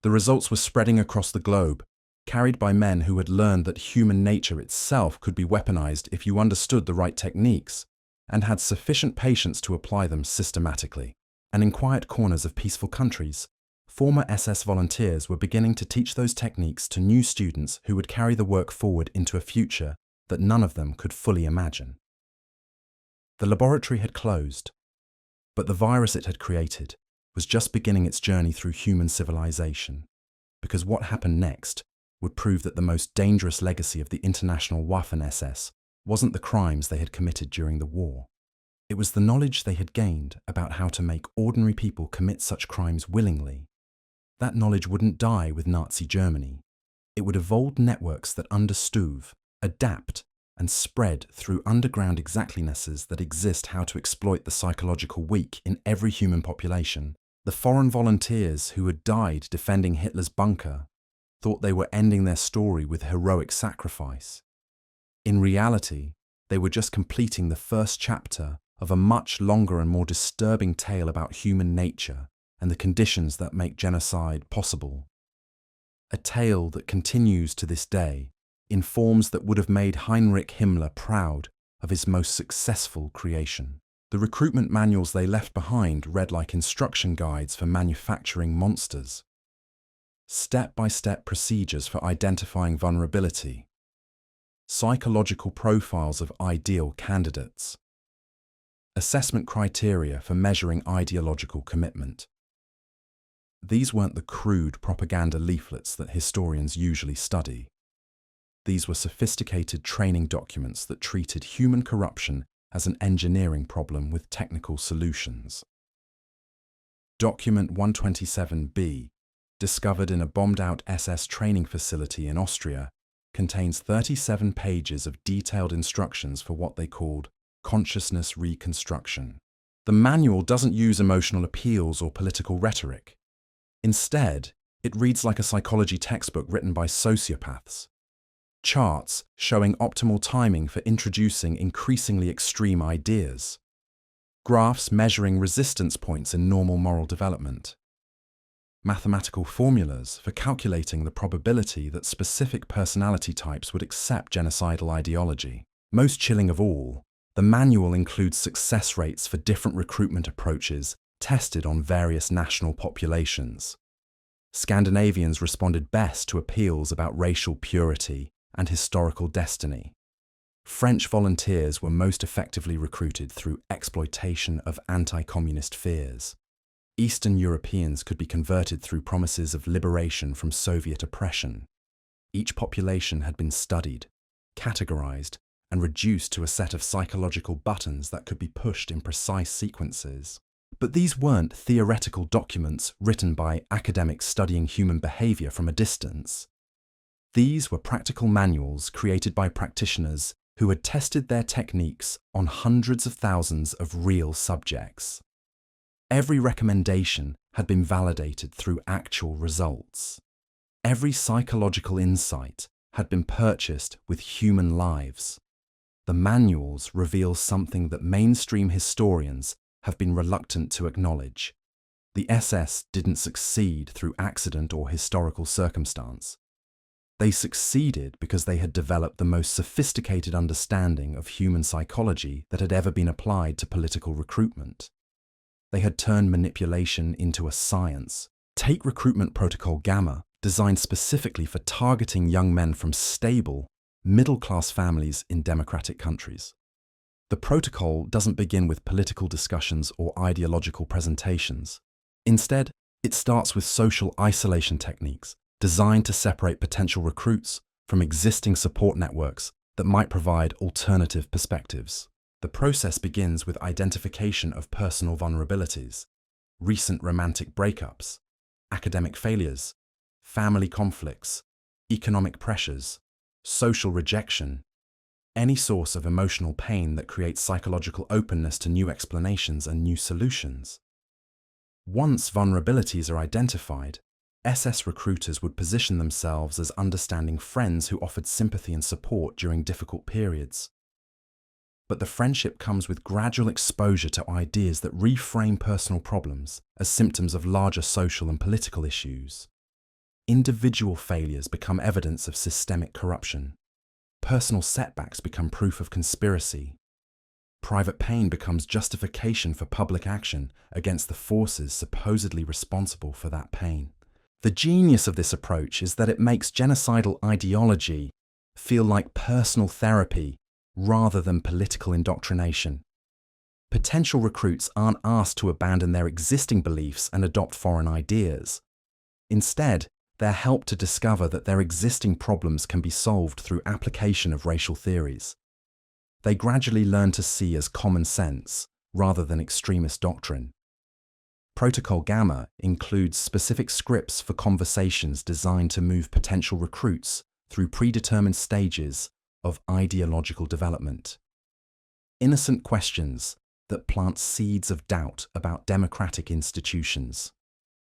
The results were spreading across the globe, carried by men who had learned that human nature itself could be weaponized if you understood the right techniques and had sufficient patience to apply them systematically. And in quiet corners of peaceful countries, former SS volunteers were beginning to teach those techniques to new students who would carry the work forward into a future that none of them could fully imagine. The laboratory had closed, but the virus it had created was just beginning its journey through human civilization, because what happened next would prove that the most dangerous legacy of the international Waffen SS wasn't the crimes they had committed during the war. It was the knowledge they had gained about how to make ordinary people commit such crimes willingly. That knowledge wouldn't die with Nazi Germany. It would evolve networks that understood, adapt, and spread through underground exactlinesses that exist how to exploit the psychological weak in every human population. The foreign volunteers who had died defending Hitler's bunker thought they were ending their story with heroic sacrifice. In reality, they were just completing the first chapter of a much longer and more disturbing tale about human nature and the conditions that make genocide possible. A tale that continues to this day in forms that would have made Heinrich Himmler proud of his most successful creation. The recruitment manuals they left behind read like instruction guides for manufacturing monsters. Step-by-step procedures for identifying vulnerability. Psychological profiles of ideal candidates. Assessment criteria for measuring ideological commitment. These weren't the crude propaganda leaflets that historians usually study. These were sophisticated training documents that treated human corruption as an engineering problem with technical solutions. Document 127B, discovered in a bombed-out SS training facility in Austria, contains 37 pages of detailed instructions for what they called consciousness reconstruction. The manual doesn't use emotional appeals or political rhetoric. Instead, it reads like a psychology textbook written by sociopaths. Charts showing optimal timing for introducing increasingly extreme ideas. Graphs measuring resistance points in normal moral development. Mathematical formulas for calculating the probability that specific personality types would accept genocidal ideology. Most chilling of all, the manual includes success rates for different recruitment approaches tested on various national populations. Scandinavians responded best to appeals about racial purity and historical destiny. French volunteers were most effectively recruited through exploitation of anti-communist fears. Eastern Europeans could be converted through promises of liberation from Soviet oppression. Each population had been studied, categorized, and reduced to a set of psychological buttons that could be pushed in precise sequences. But these weren't theoretical documents written by academics studying human behavior from a distance. These were practical manuals created by practitioners who had tested their techniques on hundreds of thousands of real subjects. Every recommendation had been validated through actual results. Every psychological insight had been purchased with human lives. The manuals reveal something that mainstream historians have been reluctant to acknowledge. The SS didn't succeed through accident or historical circumstance. They succeeded because they had developed the most sophisticated understanding of human psychology that had ever been applied to political recruitment. They had turned manipulation into a science. Take Recruitment Protocol Gamma, designed specifically for targeting young men from stable, middle-class families in democratic countries. The protocol doesn't begin with political discussions or ideological presentations. Instead, it starts with social isolation techniques designed to separate potential recruits from existing support networks that might provide alternative perspectives. The process begins with identification of personal vulnerabilities, recent romantic breakups, academic failures, family conflicts, economic pressures, social rejection, any source of emotional pain that creates psychological openness to new explanations and new solutions. Once vulnerabilities are identified, SS recruiters would position themselves as understanding friends who offered sympathy and support during difficult periods. But the friendship comes with gradual exposure to ideas that reframe personal problems as symptoms of larger social and political issues. Individual failures become evidence of systemic corruption. Personal setbacks become proof of conspiracy. Private pain becomes justification for public action against the forces supposedly responsible for that pain. The genius of this approach is that it makes genocidal ideology feel like personal therapy rather than political indoctrination. Potential recruits aren't asked to abandon their existing beliefs and adopt foreign ideas. Instead, they're helped to discover that their existing problems can be solved through application of racial theories. They gradually learn to see as common sense rather than extremist doctrine. Protocol Gamma includes specific scripts for conversations designed to move potential recruits through predetermined stages of ideological development. Innocent questions that plant seeds of doubt about democratic institutions.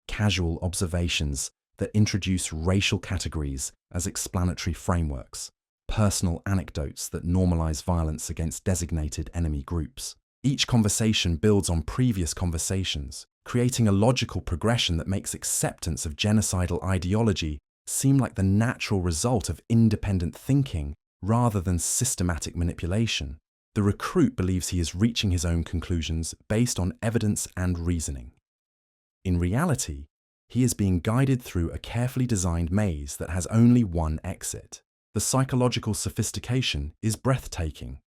Casual observations that introduce racial categories as explanatory frameworks. Personal anecdotes that normalize violence against designated enemy groups. Each conversation builds on previous conversations, creating a logical progression that makes acceptance of genocidal ideology seem like the natural result of independent thinking rather than systematic manipulation. The recruit believes he is reaching his own conclusions based on evidence and reasoning. In reality, he is being guided through a carefully designed maze that has only one exit. The psychological sophistication is breathtaking.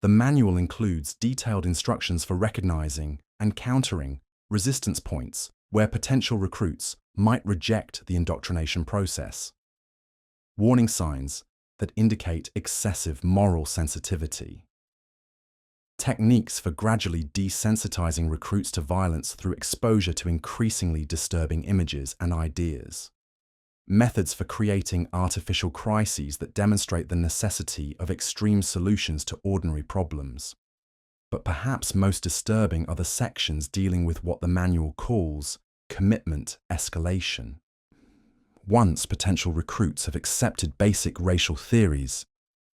The manual includes detailed instructions for recognizing and countering resistance points where potential recruits might reject the indoctrination process. Warning signs that indicate excessive moral sensitivity. Techniques for gradually desensitizing recruits to violence through exposure to increasingly disturbing images and ideas. Methods for creating artificial crises that demonstrate the necessity of extreme solutions to ordinary problems. But perhaps most disturbing are the sections dealing with what the manual calls commitment escalation. Once potential recruits have accepted basic racial theories,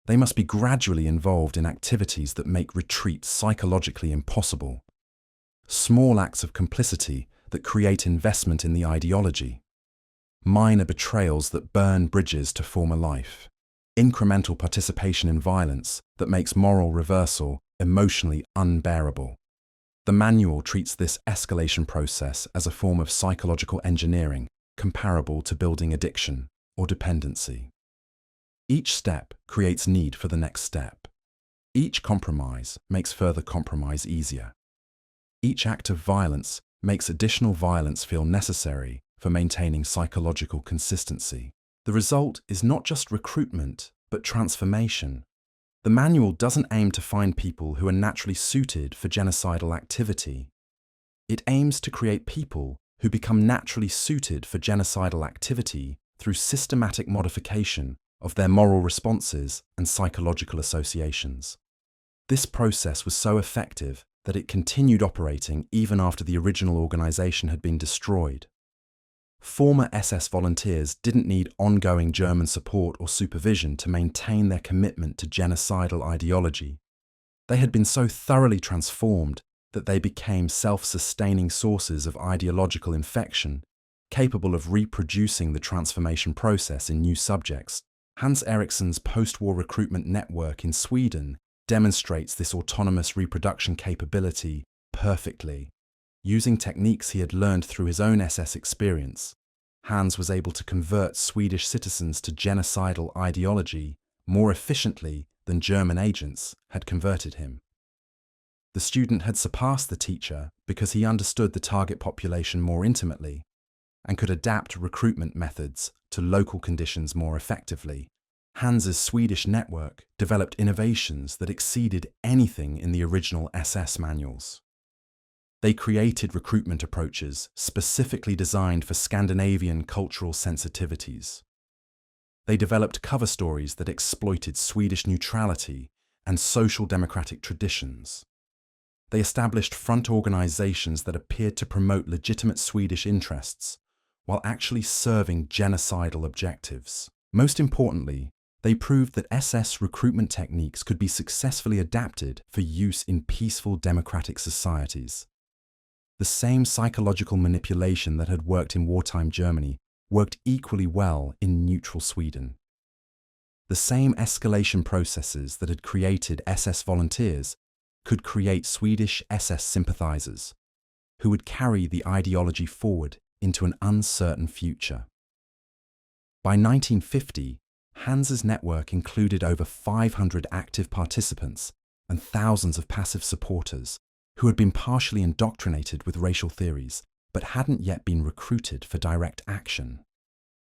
they must be gradually involved in activities that make retreat psychologically impossible. Small acts of complicity that create investment in the ideology. Minor betrayals that burn bridges to former life. Incremental participation in violence that makes moral reversal emotionally unbearable. The manual treats this escalation process as a form of psychological engineering comparable to building addiction or dependency. Each step creates need for the next step. Each compromise makes further compromise easier. Each act of violence makes additional violence feel necessary for maintaining psychological consistency. The result is not just recruitment, but transformation. The manual doesn't aim to find people who are naturally suited for genocidal activity. It aims to create people who become naturally suited for genocidal activity through systematic modification of their moral responses and psychological associations. This process was so effective that it continued operating even after the original organization had been destroyed. Former SS volunteers didn't need ongoing German support or supervision to maintain their commitment to genocidal ideology. They had been so thoroughly transformed that they became self-sustaining sources of ideological infection, capable of reproducing the transformation process in new subjects. Hans Eriksson's post-war recruitment network in Sweden demonstrates this autonomous reproduction capability perfectly. Using techniques he had learned through his own SS experience, Hans was able to convert Swedish citizens to genocidal ideology more efficiently than German agents had converted him. The student had surpassed the teacher because he understood the target population more intimately and could adapt recruitment methods to local conditions more effectively. Hans's Swedish network developed innovations that exceeded anything in the original SS manuals. They created recruitment approaches specifically designed for Scandinavian cultural sensitivities. They developed cover stories that exploited Swedish neutrality and social democratic traditions. They established front organizations that appeared to promote legitimate Swedish interests while actually serving genocidal objectives. Most importantly, they proved that SS recruitment techniques could be successfully adapted for use in peaceful democratic societies. The same psychological manipulation that had worked in wartime Germany worked equally well in neutral Sweden. The same escalation processes that had created SS volunteers could create Swedish SS sympathizers, who would carry the ideology forward into an uncertain future. By 1950, Hans's network included over 500 active participants and thousands of passive supporters who had been partially indoctrinated with racial theories but hadn't yet been recruited for direct action.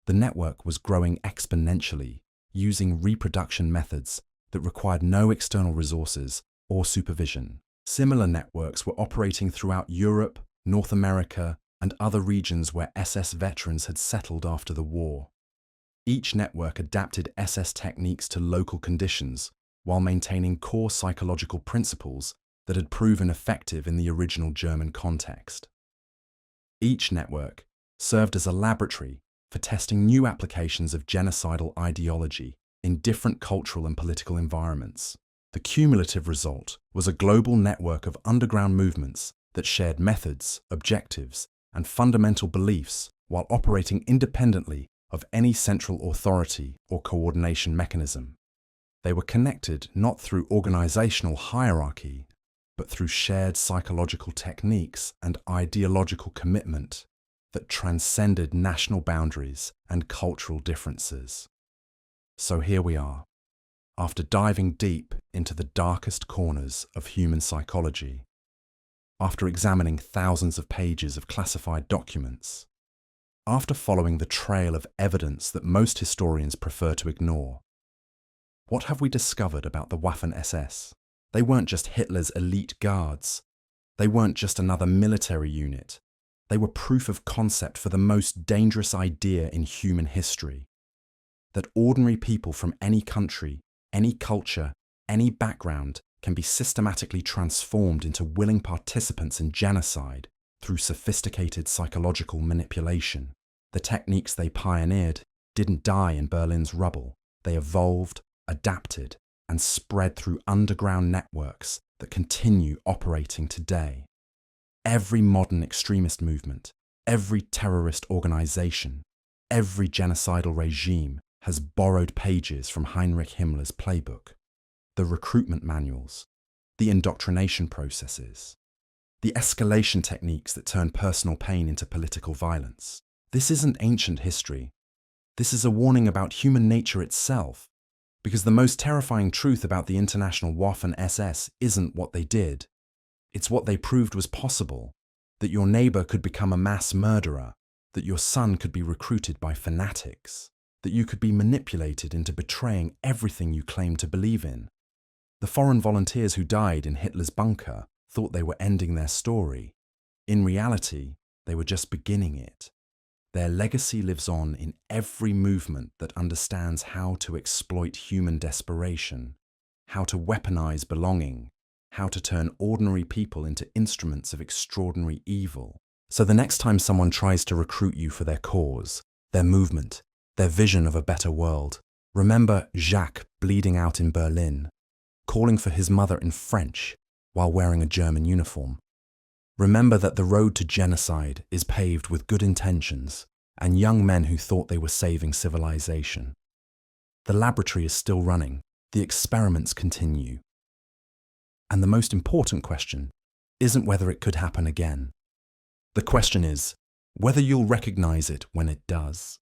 The network was growing exponentially, using reproduction methods that required no external resources or supervision. Similar networks were operating throughout Europe, North America, and other regions where SS veterans had settled after the war. Each network adapted SS techniques to local conditions while maintaining core psychological principles that had proven effective in the original German context. Each network served as a laboratory for testing new applications of genocidal ideology in different cultural and political environments. The cumulative result was a global network of underground movements that shared methods, objectives, and fundamental beliefs while operating independently of any central authority or coordination mechanism. They were connected not through organizational hierarchy, but through shared psychological techniques and ideological commitment that transcended national boundaries and cultural differences. So here we are, after diving deep into the darkest corners of human psychology, after examining thousands of pages of classified documents, after following the trail of evidence that most historians prefer to ignore, what have we discovered about the Waffen SS? They weren't just Hitler's elite guards. They weren't just another military unit. They were proof of concept for the most dangerous idea in human history: that ordinary people from any country, any culture, any background can be systematically transformed into willing participants in genocide through sophisticated psychological manipulation. The techniques they pioneered didn't die in Berlin's rubble. They evolved, adapted, and spread through underground networks that continue operating today. Every modern extremist movement, every terrorist organization, every genocidal regime has borrowed pages from Heinrich Himmler's playbook, the recruitment manuals, the indoctrination processes, the escalation techniques that turn personal pain into political violence. This isn't ancient history. This is a warning about human nature itself, because the most terrifying truth about the international Waffen SS isn't what they did. It's what they proved was possible, that your neighbor could become a mass murderer, that your son could be recruited by fanatics, that you could be manipulated into betraying everything you claimed to believe in. The foreign volunteers who died in Hitler's bunker thought they were ending their story. In reality, they were just beginning it. Their legacy lives on in every movement that understands how to exploit human desperation, how to weaponize belonging, how to turn ordinary people into instruments of extraordinary evil. So the next time someone tries to recruit you for their cause, their movement, their vision of a better world, remember Jacques bleeding out in Berlin, calling for his mother in French while wearing a German uniform. Remember that the road to genocide is paved with good intentions and young men who thought they were saving civilization. The laboratory is still running, the experiments continue. And the most important question isn't whether it could happen again. The question is whether you'll recognize it when it does.